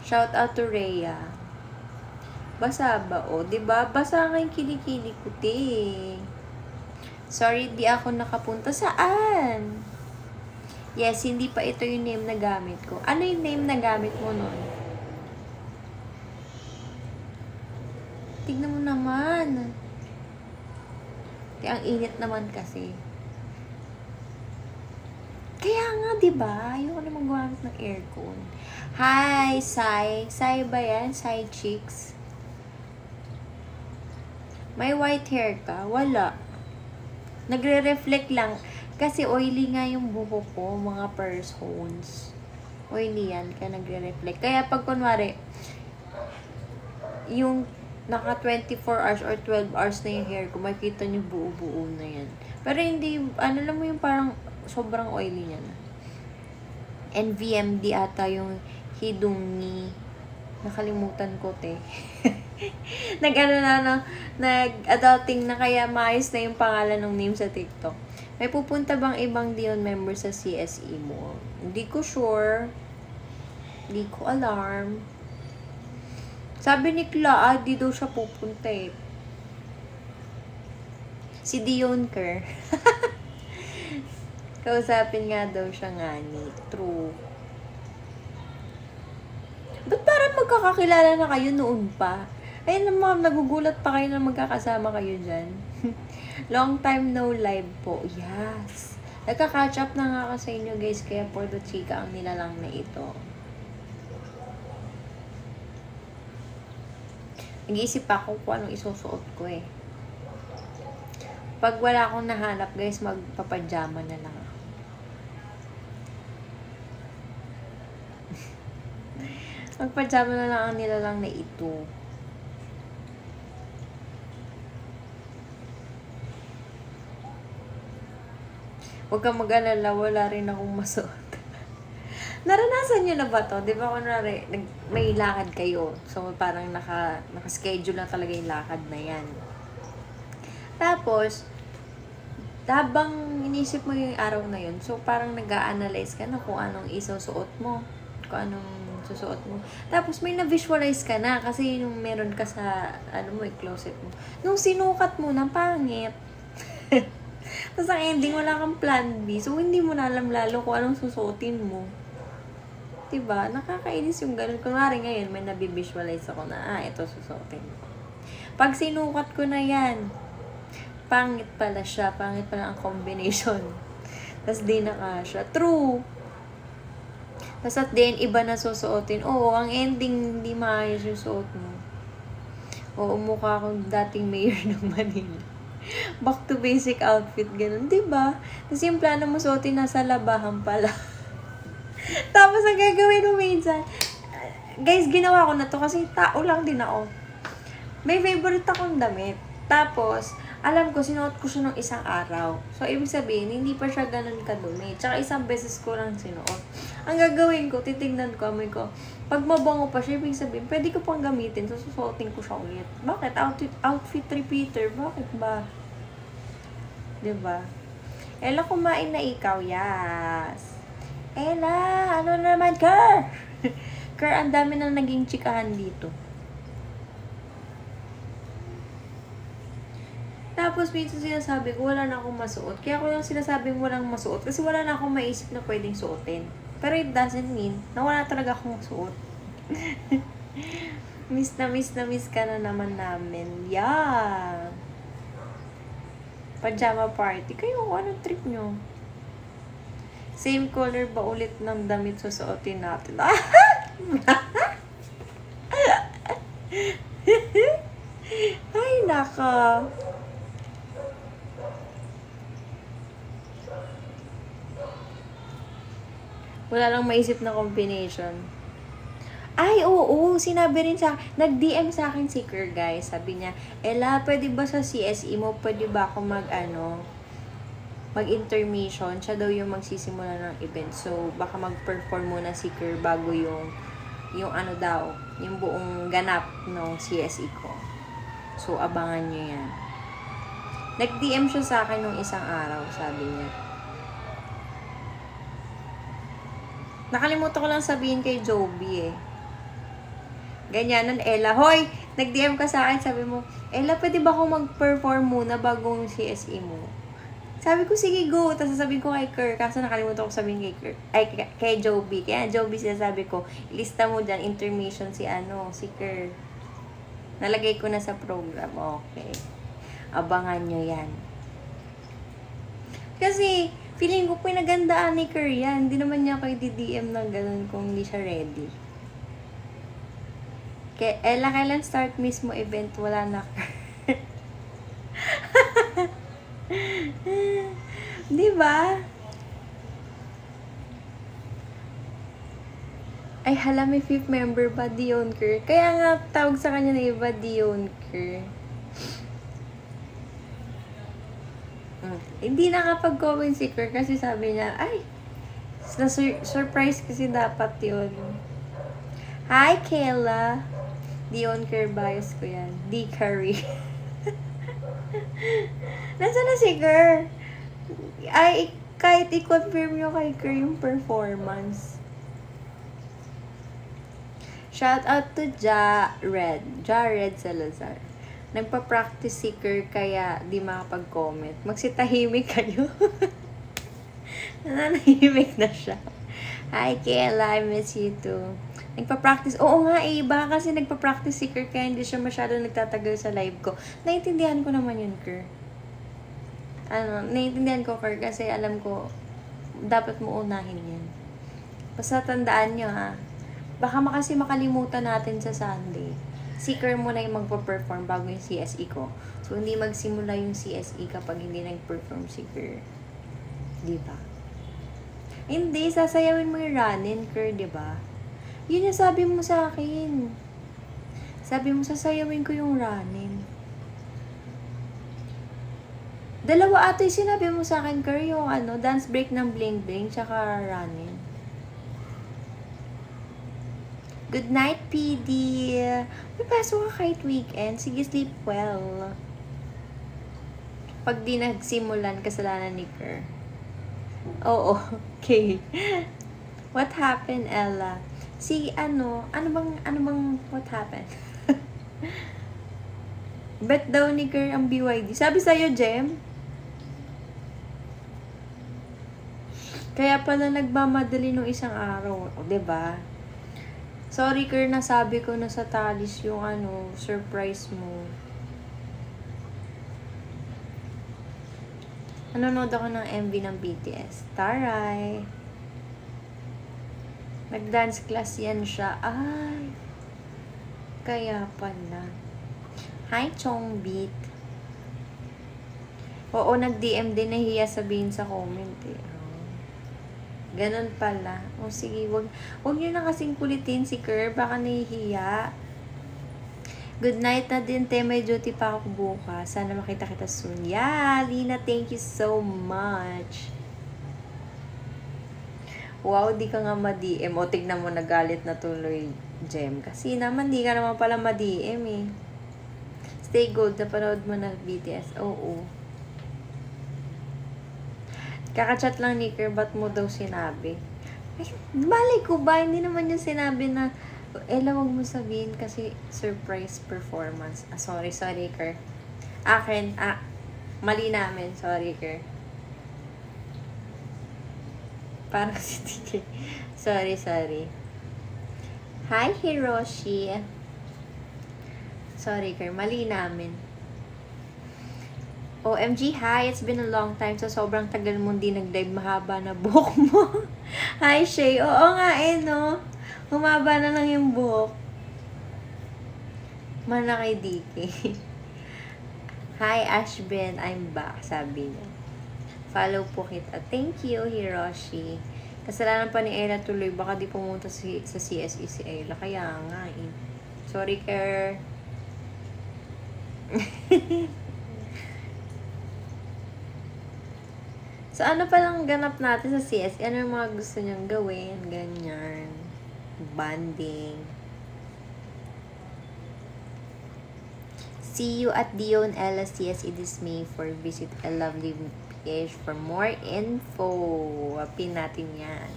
Shout out to Rhea. Basa ba o? Diba? Basa nga yung kilikili ko, te. Sorry, di ako nakapunta. Saan? Yes, hindi pa ito yung name na gamit ko. Ano yung name na gamit mo nun? Tignan mo naman. Ang init naman kasi. Kaya nga, diba? Ayoko na maggamit ng aircon. Hi, Sai. Sai ba yan? Sai Chicks. May white hair ka? Wala. Nagre-reflect lang. Kasi oily nga yung buhok ko, mga persons. Oily yan, kaya nagre-reflect. Kaya pag kunwari, yung naka 24 hours or 12 hours na yung hair ko, makikita nyo buo-buo na yan. Pero hindi, ano lang mo yung parang sobrang oily niya na. NVMD ata yung Hidungi. Nakalimutan ko, te. Nag-adulting na kaya maayos na yung pangalan ng name sa TikTok. May pupunta bang ibang Dion member sa CSE mo? Hindi ko sure. Hindi ko alarm. Sabi ni Kla, di daw siya pupunta eh. Si Dion Kerr. Kausapin nga daw siya nga ni. True. Ba't parang magkakakilala na kayo noon pa? Ayun naman, nagugulat pa kayo na magkakasama kayo dyan. Long time no live po. Yes. Nagka-catch up na nga ako sa inyo guys, kaya for the chika ang nilalang na ito. Nag-iisip ako kung anong isusuot ko eh. Pag wala akong nahanap guys, magpapajama na lang ako. Magpajama na lang ang nilalang na ito. Huwag kang mag-alala, wala rin akong masuot. Naranasan nyo na ba to? Di ba kunwari, may lakad kayo. So, parang naka-schedule na talaga yung lakad na yan. Tapos, habang inisip mo yung araw na yun, so parang nag-a-analyze ka na kung anong isusuot mo. Kung anong susuot mo. Tapos, may na-visualize ka na kasi yung meron ka sa, yung closet mo. Nung sinukat mo, ng pangit. Tapos ang ending, wala kang plan B. So, hindi mo na alam lalo kung anong susuotin mo. Diba? Nakakainis yung ganun. Kunwari ngayon, may nabivisualize ako na, ito susuotin mo. Pag sinukat ko na yan, pangit pala siya. Pangit pala ang combination. Tapos di na kasha. True. Tapos at then, iba na susuotin. Oo, ang ending, hindi maayos yung suot mo. Oo, mukha akong dating mayor ng Manila. Back to basic outfit, ganun. Diba? Tapos yung plano mo suotin, nasa labahan pala. Tapos ang gagawin mo minsan, guys, ginawa ko na to kasi tao lang din ako. May favorite akong damit. Tapos, alam ko, sinuot ko siya nung isang araw. So, ibig sabihin, hindi pa siya ganun kadumi. Tsaka isang beses ko lang sinuot. Ang gagawin ko, titignan ko, amoy ko, pag mabango pa siya, ibig sabihin, pwede ko pang gamitin. So, susuotin ko siya ulit. Bakit? Outfit repeater. Bakit ba? Diba? Ella, kumain na ikaw. Yes. Ella, ano naman, Kerr? Kerr, ang dami na naging chikahan dito. Tapos, minsan sinasabi ko, wala na akong masuot. Kaya ko lang sinasabing walang masuot. Kasi wala na akong maisip na pwedeng suotin. Pero it doesn't mean na wala talaga akong masuot. miss na miss ka na naman namin. Yeah. Pajama party. Kayo, anong trip nyo? Same color ba ulit ng damit susuotin natin? Ay, naka. Wala lang maisip na combination. Ay, oo. Sinabi rin nag-DM sa akin si Kerr, guys. Sabi niya, Ella, pwede ba sa CSE mo, pwede ba ako mag-intermission? Siya daw yung magsisimula ng event. So, baka mag-perform muna si Kerr bago yung yung buong ganap ng CSE ko. So, abangan nyo yan. Nag-DM siya sa akin nung isang araw, sabi niya. Nakalimutan ko lang sabihin kay Joby eh. Ganyanan, Ella. Hoy! Nag-DM ka sa akin, sabi mo, Ella, pwede ba ako mag-perform muna bago yung CSE mo? Sabi ko, sige, go. Tapos sasabihin ko kay Kerr. Kaso nakalimutan ko sabihin kay Kerr. Ay, kay Joby. Kaya Joby sinasabi ko, ilista mo dyan, intermission si Kerr. Nalagay ko na sa program. Okay. Abangan nyo yan. Kasi, feeling ko pinagandaan ni Kerr yan. Hindi naman niya kayo di-DM ng ganun kung hindi siya ready. Ella, kailan start mismo event? Wala na, Kerr. Di ba? Ay, hala, may 5th member ba? Dion Kerr. Kaya nga, tawag sa kanya na iba, Dion Kerr. Hindi nakapag-comment si Kerr kasi sabi niya, ay, surprise kasi dapat yun. Hi, Kayla. Dion Kerr, bias ko yan. D. Curry. Nasaan na si Kerr? Ay, kahit i-confirm nyo kay Kerr yung performance. Shout out to Jared Salazar. Nagpa-practice si Kerr kaya di makapag-comment. Magsitahimik kayo. Nananahimik na siya. Hi, Kayla. I miss you too. Nagpa-practice. Oo nga eh. Baka kasi nagpa-practice si Kerr kaya hindi siya masyado nagtatagal sa live ko. Naintindihan ko naman yun, Kerr. Naintindihan ko, Kerr, kasi alam ko dapat mo unahin yan. Basta tandaan nyo, ha. Baka kasi makalimutan natin sa Sunday. Si Kerr muna yung magpa-perform bago yung CSE ko. So, hindi magsimula yung CSE kapag hindi nag-perform si Kerr. Diba? Hindi, sasayawin mo yung run-in, Kerr, diba? Yun yung sabi mo sa akin. Sabi mo, sasayawin ko yung run-in. Dalawa ata yung sinabi mo sa akin, Kerr, yung dance break ng Bling Bling, tsaka run-in. Good night, PD. May pasok ka kahit weekend. Sige, sleep well. Pag di nagsimulan, kasalanan ni Kerr. Oo, okay. What happened, Ella? Ano bang what happened? Bet daw ni Kerr ang BYD. Sabi sa'yo, Jem? Kaya pala nagmamadali nung isang araw. O, diba? Sorry, Kerr, nasabi ko na sa talis yung surprise mo. Nanonood ako ng MV ng BTS. Taray! Nag-dance class yan siya. Ay! Kaya pala. Hi, Chongbeat. Oo, nag-DM din, nahiya sabihin sa comment eh. Ganon pala. O sige, wag nyo na kasing kulitin si Kerr. Baka nahihiya. Good night na din, te. May duty pa ako bukas. Sana makita kita soon. Yeah, Lina, thank you so much. Wow, di ka nga ma-DM. O, tignan mo, nagalit na tuloy, Jem. Kasi naman, di ka naman pala ma-DM eh. Stay good. Napanood mo na BTS. Oo. Kakachat lang ni Kerr, ba't mo daw sinabi? Ay, malay ko ba? Hindi naman yung sinabi na, Ella, wag mo sabihin kasi surprise performance. Sorry, Kerr. Mali namin. Sorry, Kerr. Parang si TK. Sorry. Hi, Hiroshi. Sorry, Kerr. Mali namin. OMG, hi! It's been a long time. So, sobrang tagal mo di nag-live. Mahaba na buhok mo. Hi, Shay. Oo nga no? Humaba na lang yung buhok. Mana kay DK. Hi, Ashben. I'm back, sabi niya. Follow po kita. Thank you, Hiroshi. Kasalanan pa ni Ella tuloy. Baka di pumunta sa CSE si Ella. Kaya nga eh. Sorry, Kerr. So, ano palang ganap natin sa CSE? Ano yung mga gusto niyang gawin? Ganyan. Banding. See you at Dion Ella CSE this May for visit a lovely PH for more info. Wapin natin yan.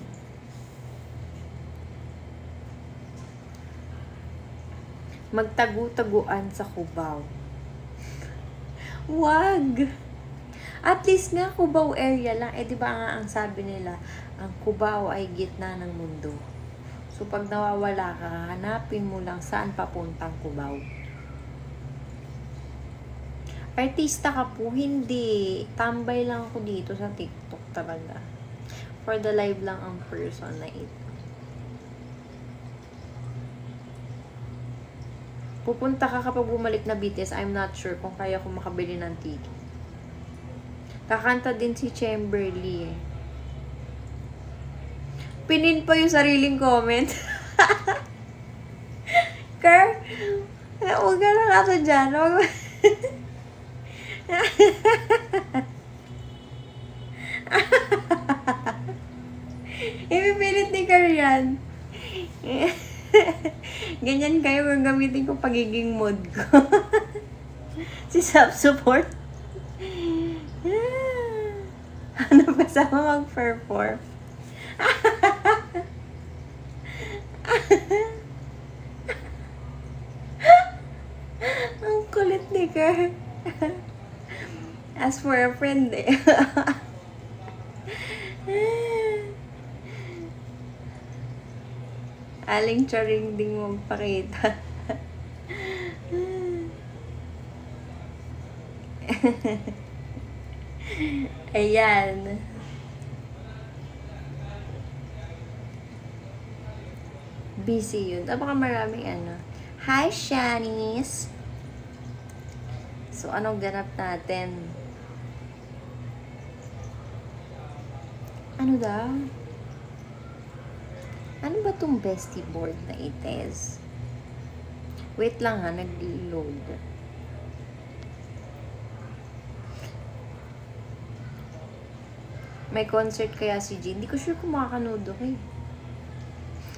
Magtagu-taguan sa Cubao. Wag! At least nga, Cubao area lang. Eh, di ba nga ang sabi nila, ang Cubao ay gitna ng mundo. So, pag nawawala ka, hanapin mo lang saan papuntang Cubao. Artista ka po, hindi. Tambay lang ako dito sa TikTok talaga. For the live lang ang person na ito. Pupunta ka kapag bumalik na BTS, I'm not sure kung kaya ko makabili ng ticket. Kakanta din si Chamberly eh. Pinin pa yung sariling comment. Ker, huwag ka lang ato dyan. Ipipilit ni Ker yan. Ganyan kayo kung gamitin ko pagiging mod ko. Si self-support. Ano kasama mag-perform? Ang kulit ni Ker. As for a friend eh. Aling charing ding magpakita. Ayan. Busy yun. Baka maraming ano. Hi, Shanice! So, anong ganap natin? Ano daw? Ano ba tong bestie board na ites? Wait lang ha, nag-load. May concert kaya si Jean. Hindi ko sure kung makakanood ako eh.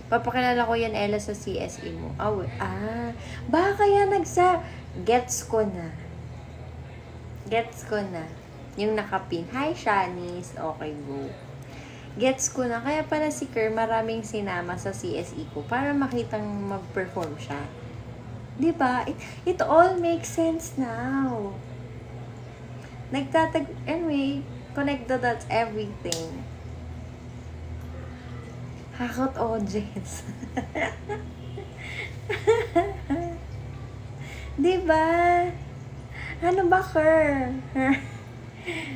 Papakilala ko yan, Ella, sa CSE mo. Baka kaya Gets ko na. Gets ko na. Yung nakapin. Hi, Shanice. Okay, go. Gets ko na. Kaya pala si Kerr maraming sinama sa CSE ko para makitang mag-perform siya. Diba? It all makes sense now. Anyway, connect the dots, everything. Hakot audience. Diba? Ano ba, Kerr?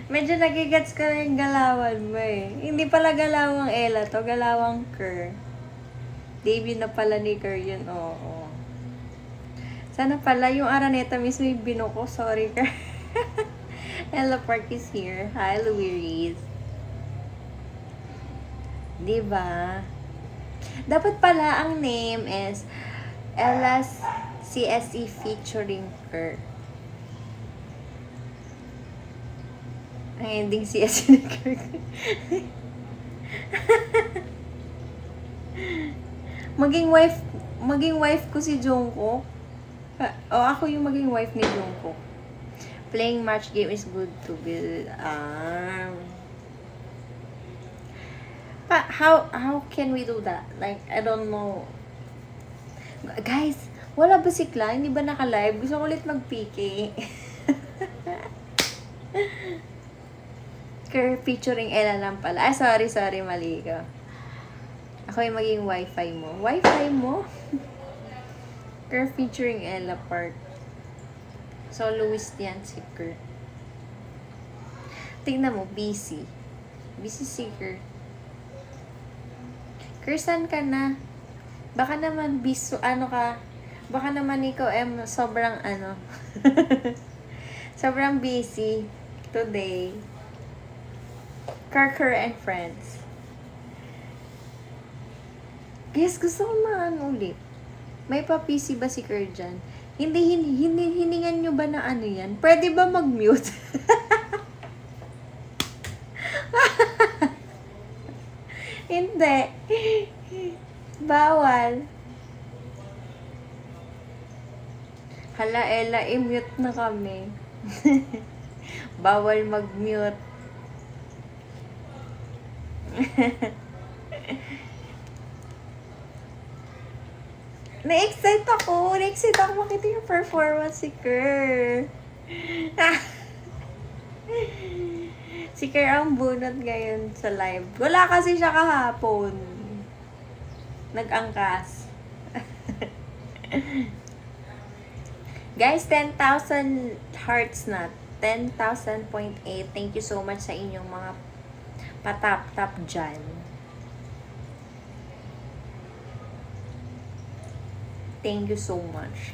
Medyo nagigets ka na yung galawan mo eh. Hindi pala galawang Ella to, galawang Kerr. Debut na pala ni Kerr yun, oo. Sana pala yung Araneta mismo yung binuko. Sorry, Kerr. Ella Park is here. Hi, Louise. Diba? Dapat pala ang name is Ella's CSE featuring Kerr. Ang ending CSE ni Kerr. Maging wife ko si Jungkook. Ako yung maging wife ni Jungkook. Playing match game is good to build. How can we do that? Like, I don't know. Guys, wala ba si Klein? Hindi ba naka-live? Gusto ko ulit mag-PK. Kerr featuring Ella lang pala. Sorry, mali ko. Ako yung maging wifi mo. Wifi mo? Kerr featuring Ella Park. So, Louis yan si Kerr. Tingnan mo, busy. Busy seeker. Kirsan ka na. Baka naman baka naman ikaw sobrang sobrang busy today. Karker and friends. Guys, gusto ko ulit. May pa-PC ba si Kerr dyan? Hiningan nyo ba na yan? Pwede ba mag-mute? Hindi. Bawal. Hala, Ella, i-mute na kami. Bawal mag-mute. Na-excite ako makita yung performance si Kerr. Si Kerr ang bunot ngayon sa live. Wala kasi siya kahapon. Nag-angkas. Guys, 10,000 hearts na. 10,000.8. Thank you so much sa inyong mga patap-tap dyan. Thank you so much.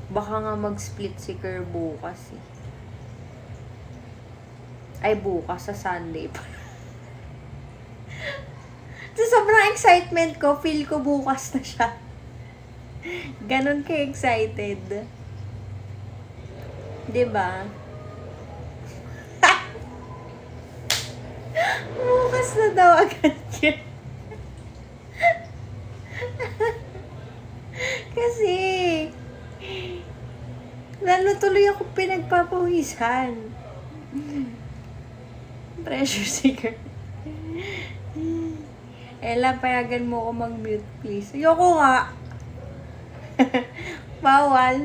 Baka nga mag-split si Kerr bukas eh. Ay, bukas sa Sunday pa. So, sobrang excitement ko. Feel ko bukas na siya. Ganon ka-excited. Diba? Bukas na daw agad yun. Kasi, lalo tuloy ako pinagpapawisan. Pressure seeker. Ella, payagan mo ako mag-mute, please. Ayoko nga. Bawal.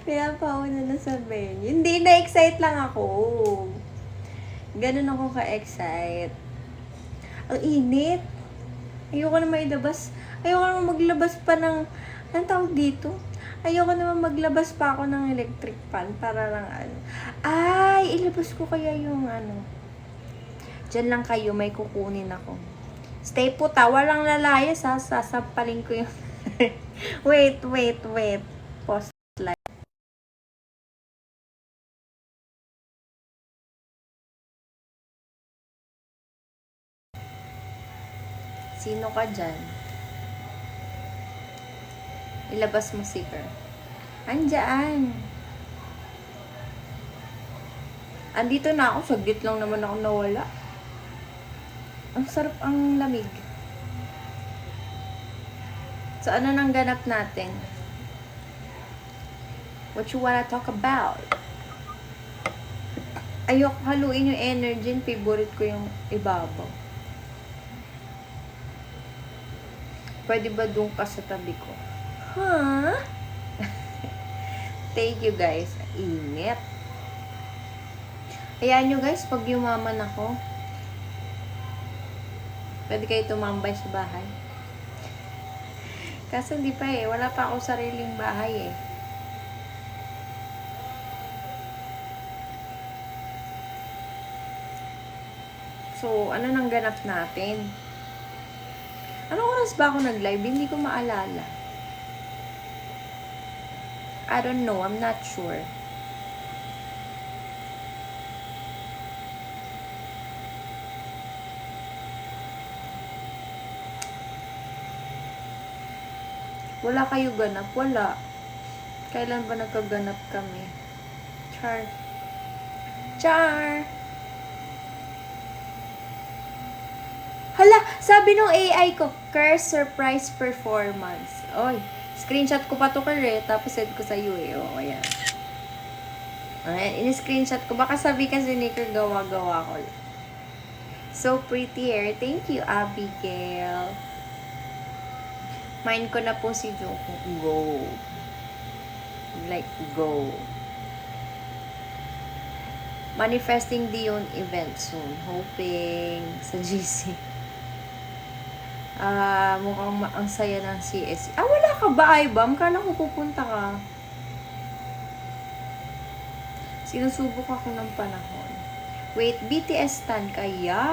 Pinapauna na sa venue. Hindi, na-excite lang ako. Ganun ako ka-excite. Ang init. Ayoko naman maglabas pa ng, anong tawag dito? Ayoko naman maglabas pa ako ng electric fan para lang Ay, ilabas ko kaya yung Diyan lang kayo, may kukunin ako. Stay put walang lalayas sasampalin ko yung wait. Pause live. Sino ka dyan? Ilabas mo si Kerr. Andyan. Andito na ako. Saglit lang naman ako nawala. Ang sarap ang lamig. So, ano nang ganap natin? What you wanna talk about? Ayoko haluin yung energy. Favorite ko yung ibabaw. Pwede ba doon ka sa tabi ko? Huh? Thank you guys. Init. Ayan nyo guys, pag yumaman ako, pwede kayo tumambay sa bahay. Kasi hindi pa wala pa akong sariling bahay So, ano nang ganap natin? Anong oras ba ako nag-live? Hindi ko maalala. I don't know. I'm not sure. Wala kayo ganap? Wala. Kailan ba nagkaganap kami? Char! Hala! Sabi nung AI ko, Kerr surprise performance. Oy, screenshot ko pa to, Kerr tapos send ko sa iyo ayan. Ayan, in-screenshot ko. Baka sabi kasi ni Kerr gawa-gawa ko. So pretty hair. Thank you, Abigail. Mine ko na po si Joko. Go. Like, go. Manifesting Dion event soon. Hoping sa GC. Mukhang ang saya ng CSC. Wala ka ba, Ibam? Kala ko pupunta ka. Sinusubok ako ng panahon. Wait, BTS stan kaya?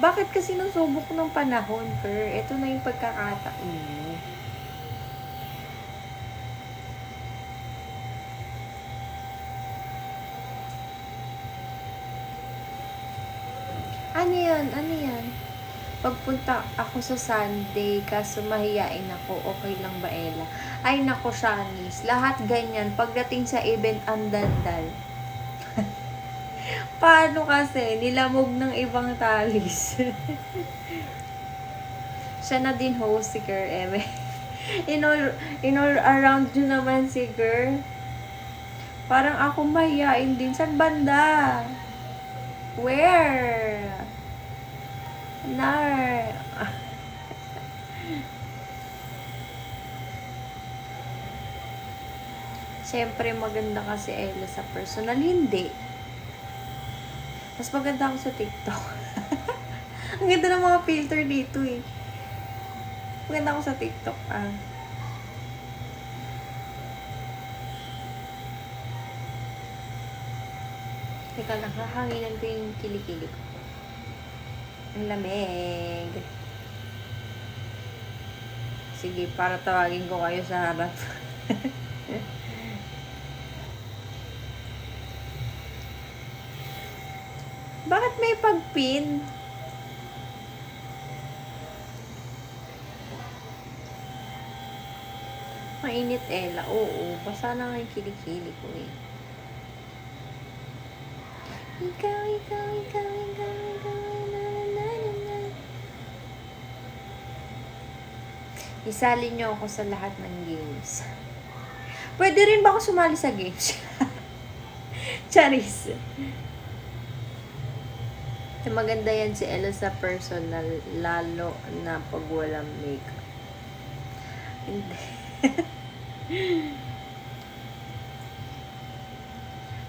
Bakit ka sinusubok ng panahon, Ker? Ito na yung pagkakataon mo. Ano yan? Ano yan? Pagpunta ako sa Sunday, kaso mahiyain ako, okay lang ba, Ella? Ay, nako, Shanice. Lahat ganyan. Pagdating sa event, ang dandal. Paano kasi? Nilamog ng ibang talis. Siya na din host si Ker Eme. in all around yun naman si Ker. Parang ako mahiyain din. Saan banda? Where? Nar. Siyempre, maganda kasi Ella sa personal. Hindi. Mas maganda ako sa TikTok. Ang ganda ng mga filter dito eh. Maganda ako sa TikTok ah. Teka lang, hahanginan ko yung kilikili ko. Ang lamig. Sige, para tawagin ko kayo sa harap. Bakit may pagpin? Mainit, Ella. Oo, basa na nga yung kilikili ko eh. Ikaw, ikaw, ikaw, ikaw, ikaw, na, na, na, na. Isali niyo ako sa lahat ng games. Pwede rin ba ako sumali sa games? Charis. Maganda yan si Ella sa personal, lalo na pag walang makeup. Hindi.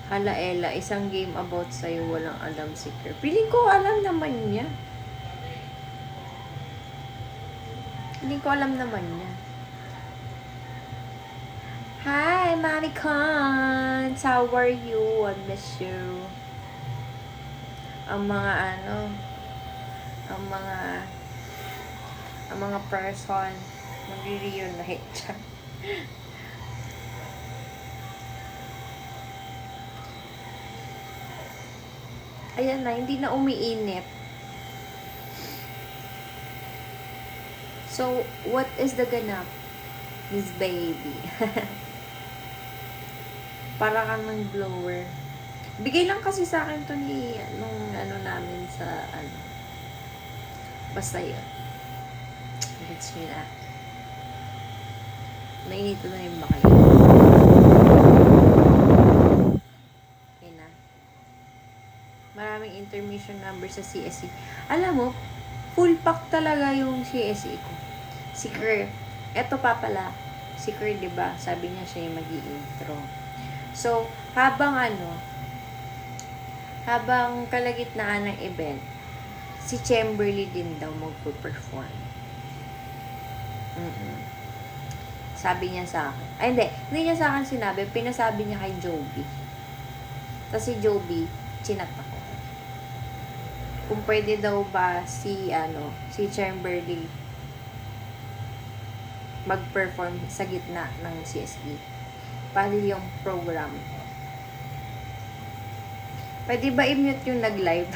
Hala, Ella, isang game about sa'yo, walang alam si Ker. Piling ko alam naman niya. Hindi ko alam naman niya. Hi, Mami Cons! How are you? I miss you. Ang mga person magre-reunite siya. Ayan na, hindi na umiinit. So, what is the ganap, Miss Baby? Para kang ng blower. Bigay lang kasi sa akin to ni, nung namin sa, basta yun. Gets nyo na. Nainito na yung bakay. Okay na. Maraming intermission number sa CSE. Alam mo, full pack talaga yung CSE ko. Si Ker, eto pa pala, si Ker, diba, sabi niya siya yung mag-i-intro. So, habang kalagitnaan ng event, si Chamberly din daw magpo-perform. Sabi niya sa akin. Ay, hindi niya sa akin sinabi, pinasabi niya kay Joby. Tapos si Joby, chinat ako. Kung pwede daw ba si Chamberly mag-perform sa gitna ng CSE. Paano yung program? Pwede ba i-mute yung nag-live?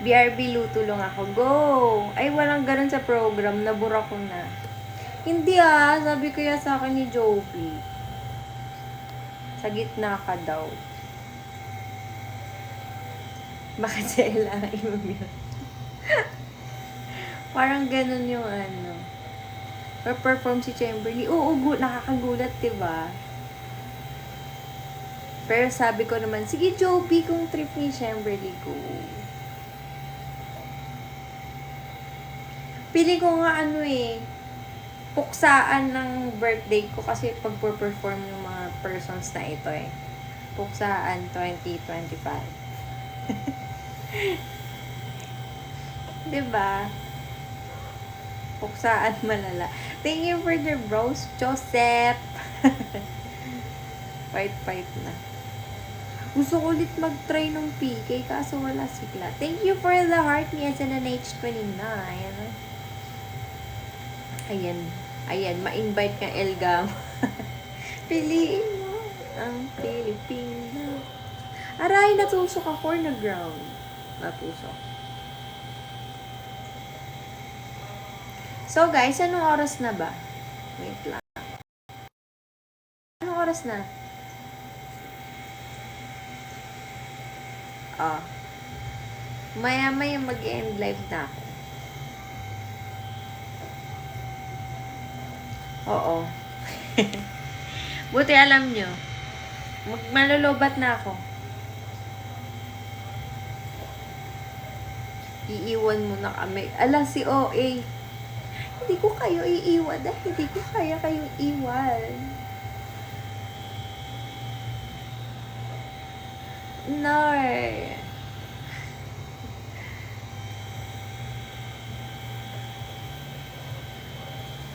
BRB, lutulong ako. Go! Ay, walang ganun sa program. Nabura ko na. Hindi sabi ko sa akin ni Joby. Sa gitna ka daw. Bakit sila i-mute? Parang ganun yung perform si Chamberly. Oo, nakakagulat, diba? Pero sabi ko naman, sige Joby, kung trip ni Chamberly, go. Pili ko nga puksaan ng birthday ko kasi pag-perform yung mga persons na ito Puksaan 2025. Diba? Puksaan malala. Thank you for the rose, Joseph. Fight na. Gusto ko ulit mag-try ng PK kaso wala sigla. Thank you for the heart ni SNNH29. Ayan, ma-invite ka Elgam. Piliin mo ang Pilipino. Aray, natusok ako na ground. Natusok. So guys, anong oras na ba? Wait lang. Anong oras na? Maya-maya mag-end live na ako. Oo. Buti alam nyo. Malulubat na ako. Iiwan mo na kami. Ala, si OA. Hindi ko kayo iiwan dahil hindi ko kaya kayong iwan. No.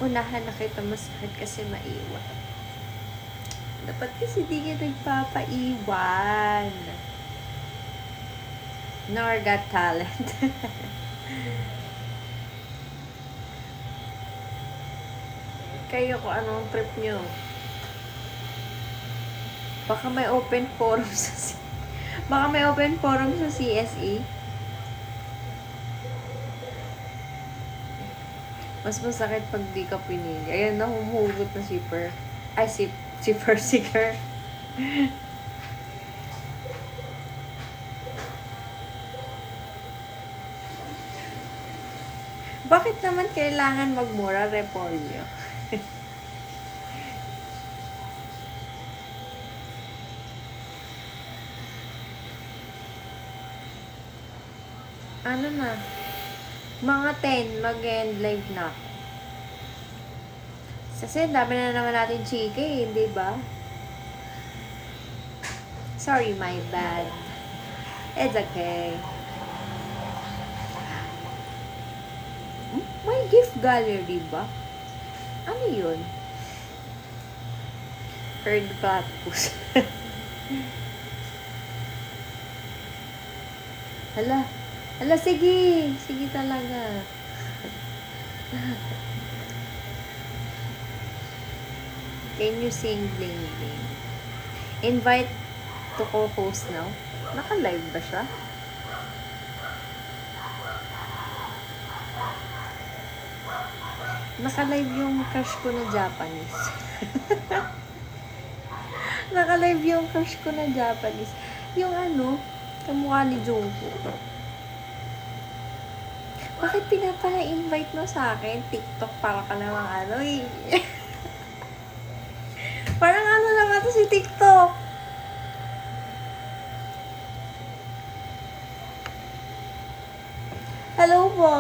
Unahan na kita masakit kasi maiwan. Dapat kasi di ka nagpapaiwan. Nor got talent. Kayo kung anong trip nyo. Baka may open forum sa CSE. Mas masakit pag di ka pinili. Ayan na, humuhugot na zipper. Ay, zipper seeker. Bakit naman kailangan magmura, Repolyo? Ano na? Mga 10, mag-end live na ako. Kasi dami na naman natin chika eh, di ba? Sorry, my bad. It's okay. May gift gallery ba? Ano yun? Herd platypus. Hala, sige. Sige talaga. Can you sing Bling Bling? Invite to co-host now. Naka-live ba siya? Naka-live yung crush ko na Japanese. Naka-live yung crush ko na Japanese. Yung ano, kamukha ni Jungkook. Bakit pinapala-invite mo sa akin? TikTok para ka namang ano eh. Parang ano lang ito si TikTok. Hello po.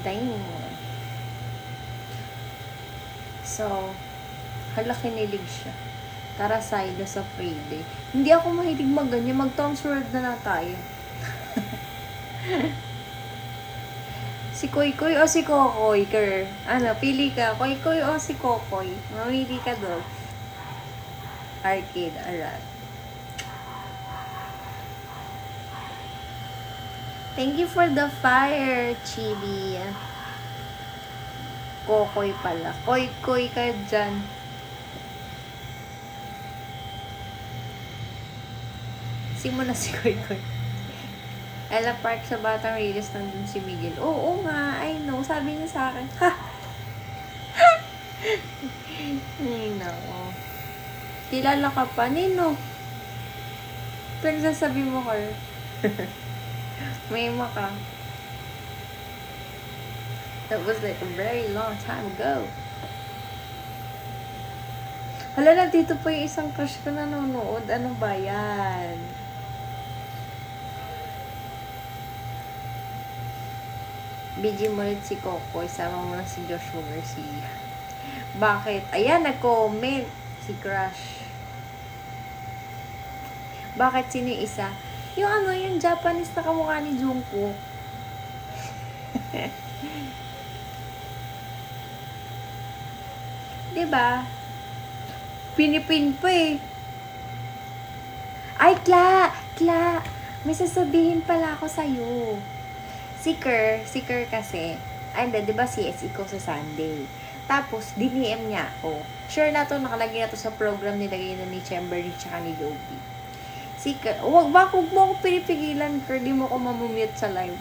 Dang. So, hala, kinilig siya. Tara, Silo sa Friday. Hindi ako mahilig mag-ganyan. Mag-Tom's World na lang tayo. Si Koy Koy o si Kokoy, Ker? Ano, pili ka. Koy Koy o si Kokoy? Mamili ka doon. Arcade, arat. Thank you for the fire, Chibi. Kokoy pala. Koy Koy ka dyan. Simula si Koy Koy. Ella Park sa Batang Reyes, nandun si Miguel. Oo nga, I know. Sabi niya sa akin, ha! Ay, nako. Kilala ka pa, Nino. Pinagsasabi mo ka. May maka. That was like a very long time ago. Hala na, dito pa yung isang crush ko nanonood. Ano ba yan? BG mo ulit si Coco. Isama mo na si Joshua Garcia. Bakit? Ayan, nag-comment si Crush. Bakit? Sino yung isa? Yung ano, yung Japanese na kamukha ni Jungkook. Diba? Pinipin pa eh. Ay, Kla, may sasabihin pala ako sa'yo. Si Kerr kasi, ay hindi, diba CSE ko sa Sunday. Tapos, diniem niya ako. Sure na to, nakalagay na to sa program nilagay na ni Chamberlain tsaka ni Joby. Si Kerr, wag mo ako pinipigilan, Kerr, di mo ako mamumute sa live.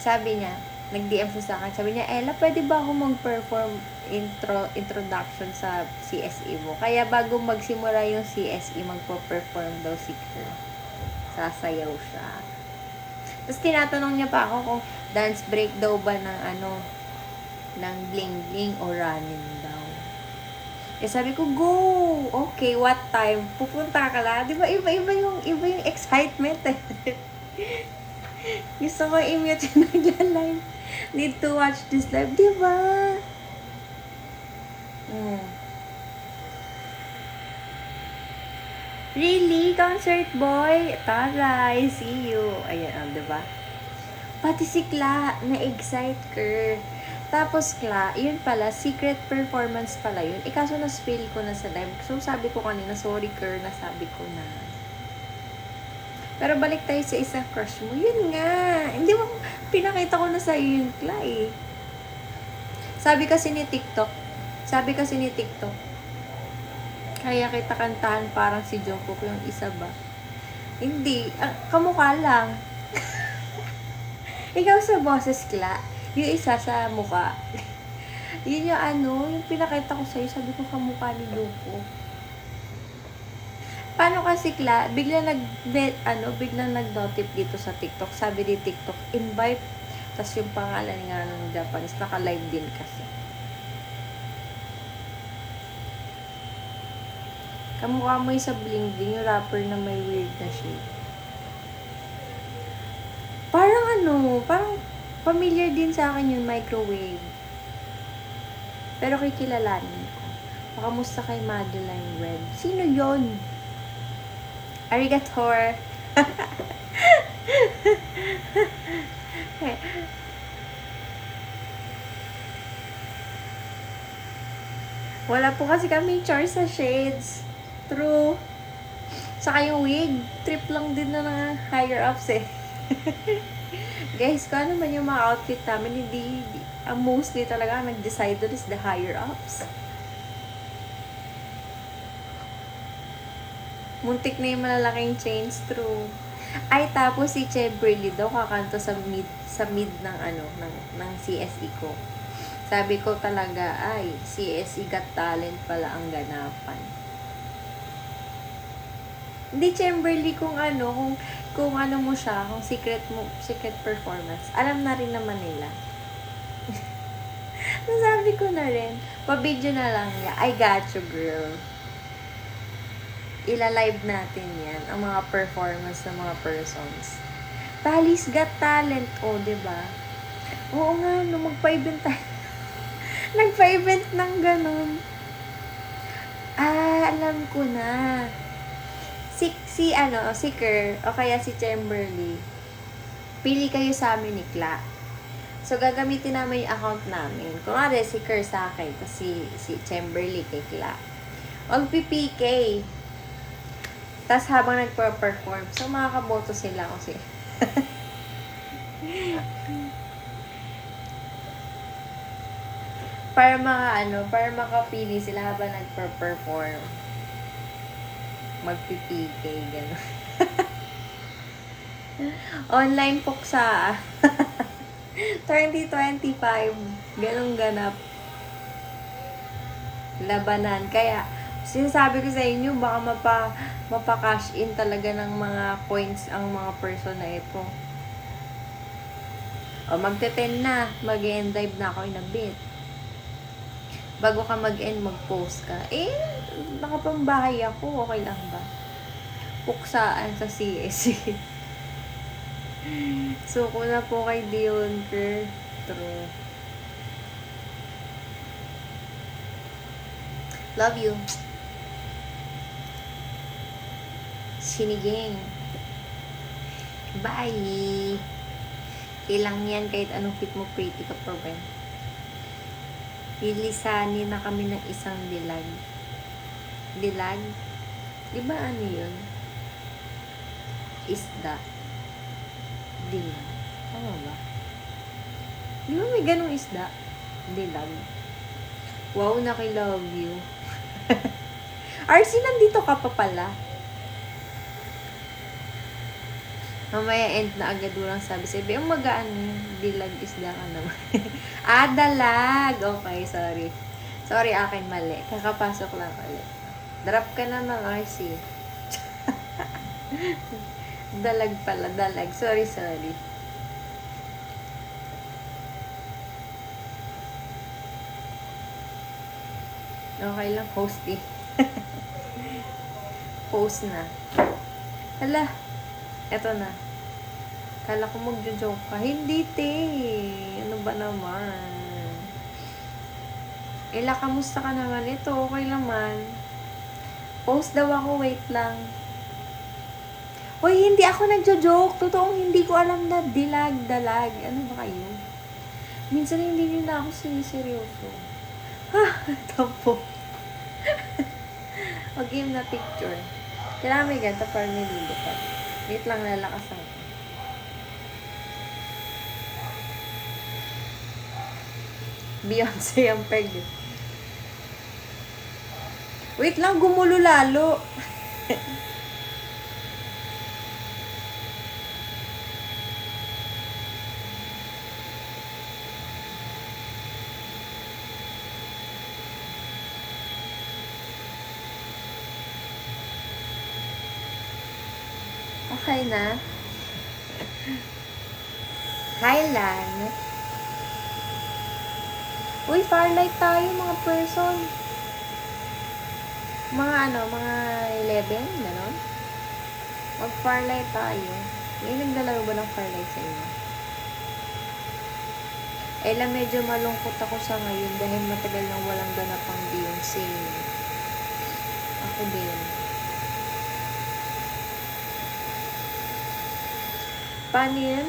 Sabi niya, nag-DM sa akin, sabi niya, Ella, pwede ba ako mag-perform introduction sa CSE mo? Kaya bago magsimula yung CSE, magpo-perform daw si Kerr. Sasayaw siya. Tapos tinatanong niya pa ako kung dance break daw ba ng bling bling o running daw. Eh sabi ko, go! Okay, what time? Pupunta ka lang. Di ba iba yung excitement eh. Gusto ko i-mute yung nagla-live. Need to watch this live, di ba? Really? Concert boy? Tara, I see you. Ayan, di ba? Pati si Kla, na-excite Kerr. Tapos Kla, yun pala, secret performance pala yun. Kaso na-spill ko na sa live. So, sabi ko kanina, sorry Kerr, nasabi ko na. Pero balik tayo sa isang crush mo. Yun nga. Hindi mo, pinakita ko na sa iyo yung Kla eh. Sabi kasi ni TikTok, kaya kita kantahan parang si Jungkook yung isa ba? Hindi. Kamukha lang. Ikaw sa boses, Kla. Yung isa sa mukha. Yun yung yung pinakita ko sa'yo, sabi ko kamukha ni Jungkook. Paano kasi, Kla, biglang nag-notif dito sa TikTok. Sabi ni TikTok, invite. Tas yung pangalan nga ng Japanese, naka-live din kasi. Kamukha mo yung sa Bling Bling, yung rapper na may weird na shape. Parang familiar din sa akin yung Microwave. Pero kikilalanin ko. Pakamusta kay Madeline Red? Sino yon? Arigator. Wala po kasi kami char sa shades. True. Saka yung wig, trip lang din na ng higher ups eh. Guys, kung ano man yung mga outfit namin, mostly talaga nag-decide doon is the higher ups. Muntik na yung malalaking chains, true. Ay, tapos si Chamberlain daw kakanto sa mid ng CSE ko. Sabi ko talaga, ay, CSE Got Talent pala ang ganapan. Hindi Chamberlain kung ano mo siya, kung secret performance. Alam na rin naman nila. Nasabi ko na rin. Pa-video na lang niya. I got you, girl. Ila-live natin yan, ang mga performance ng mga persons. Talis Got Talent, diba? Oo nga, magpa-event tayo. Nagpa-event ng ganun. Alam ko na. Si Kerr, o kaya si Chamberlain, pili kayo sa amin ni Kla. So, gagamitin namin yung account namin. Kung si Kerr sa akin, kasi si Chamberlain kay Kla. Mag-PPK. Tapos habang nagpa-perform, so makakaboto sila kasi. para makapili sila habang nagpa-perform. Mag-PPK, gano'n. Online puksa. 2025, ganong ganap. Labanan. Kaya, sinasabi ko sa inyo, baka mapa-cash in talaga ng mga points ang mga person na ito. Magte-10 na. Mag-end live na ako in a bit. Bago ka mag-end, mag-post ka. Nakapambahay ako. Okay lang ba? Puksaan sa CSC. Suko na po kay Dion Kerr. True. Love you. Siniging. Bye. Okay lang yan kahit anong fit mo, pretty ka pa rin. Lilisanin na kami ng isang dilag. Dilag? Di ba ano yun? Isda. Dilag. Tama ba? Di ba may ganong isda? Dilag. Wow, naki-love you. RC, nandito ka pa pala. Mamaya end na agad walang sabi. Sabi, ang magaan yun. Dilag isda ka naman. Dalag. Okay, sorry. Sorry, akin mali. Kakapasok lang ulit. Drop ka naman, RC. Dalag pala, dalag. Sorry. Okay lang, host eh. Post na. Hala. Eto na. Kala ko magjo-joke ka. Hindi, te. Ano ba naman? Ela, kamusta ka naman? Ito, okay naman. Post daw ako, wait lang. Hoy, hindi ako nagjo-joke. Totoong hindi ko alam na dilag-dalag. Ano ba kayo? Minsan hindi nyo na ako siniseryoso. Ha? Tampo. Mag-game na picture. Kailangan may ganta para nililipat. Wait lang, lalakas ako. Beyonce ang peg. Wait lang, gumulo lalo. Okay na. Highland. Uy, Farlight tayo mga person. Mga mga 11, gano'n? Mag-Farlight tayo. May naglalaro ba ng Farlight sa inyo? Ela, medyo malungkot ako sa ngayon dahil matagal nang walang ganapang Beyonce. Ako din. Paano yun?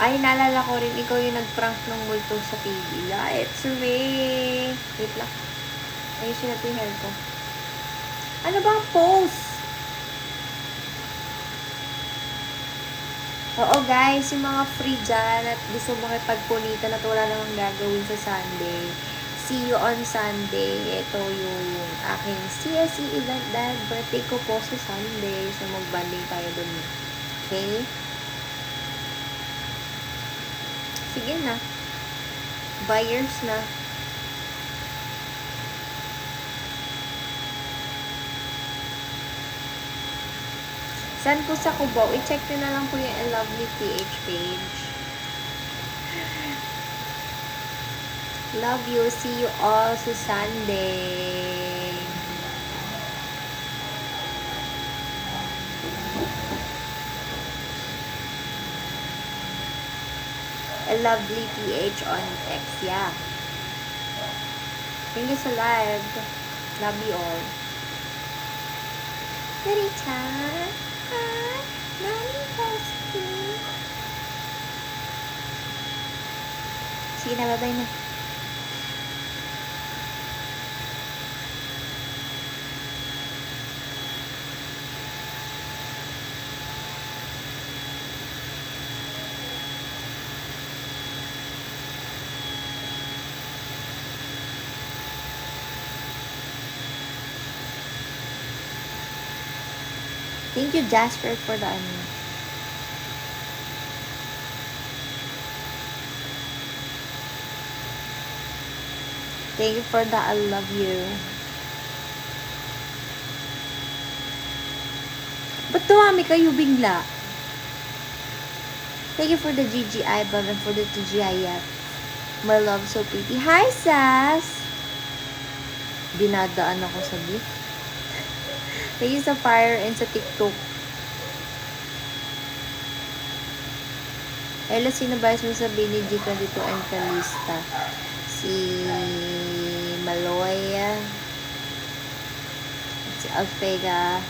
Ay, naalala ko rin, ikaw yung nag-prank ng multo sa TV. Yeah, it's me. Wait lang. Ayusin natin yung hair ko. Ano ba ang pose? Oo guys, yung mga free dyan at gusto makipagpunitan at wala namang gagawin sa Sunday. See you on Sunday. Ito yung aking CSE event dahil birthday ko po sa Sunday. So mag-banding tayo dun. Okay? Sige na. Buyers na. Saan po sa Cubao? I-check nyo na lang po yung Lovely PH page. Love you. See you all sa Sunday. A Lovely PH on X. Yeah. Thank you sa live. Love you all. Narita. Hi. Nani Koski. Sige na, bye-bye na. Thank you, Jasper, for the ano. Thank you for the I love you. Ba't tumami kayo bigla? Thank you for the GGI, but and for the TGIF. My love, so pretty. Hi, Sass! Dinadaan ako sa gift. Thank you sa fire and sa TikTok. Hello, sino ba yung sabihin ni G22 and Kalista? Si Maloy, si Alfega,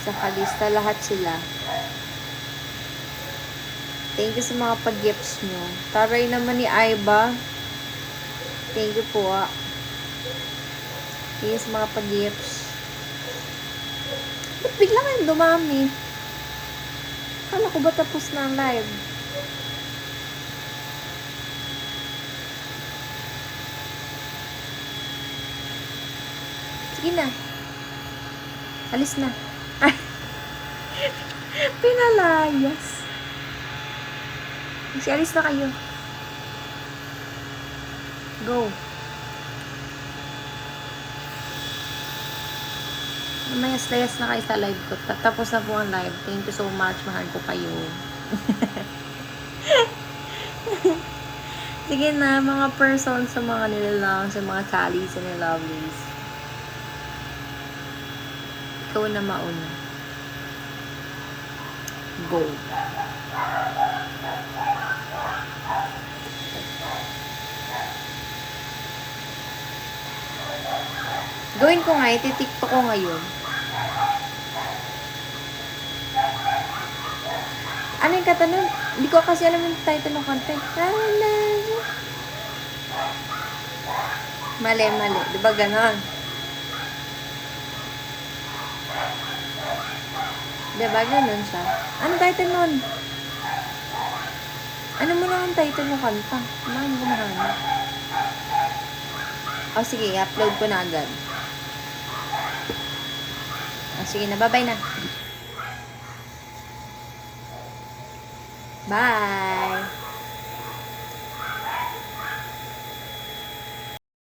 Sa Kalista, lahat sila. Thank you sa mga pag-gifts nyo. Taray naman ni Aiba. Thank you po. Thank you sa mga pag-gifts. Ba't bigla kayong dumami? Kala ko ba tapos na ang live? Sige na. Alis na. Ay. Pinalayas. Kasi alis na kayo. Go. Mayas-layas na kayo sa live ko. Tapos na po ang live. Thank you so much. Mahal ko kayo. Sige na, mga person sa mga nilalang, sa mga callies and lovelies. Ikaw na mauna. Go. Gawin ko nga, iti-tiktok ko ngayon. Ano yung katanong? Hindi ko kasi alam yung title ng kanta. Mali. Diba ganon? Diba ganon siya? Ano title nun? Ano mo na ang title ng kanta? Ano ko mahanap? O sige, i-upload ko na agad. O sige na, bye-bye na. Bye!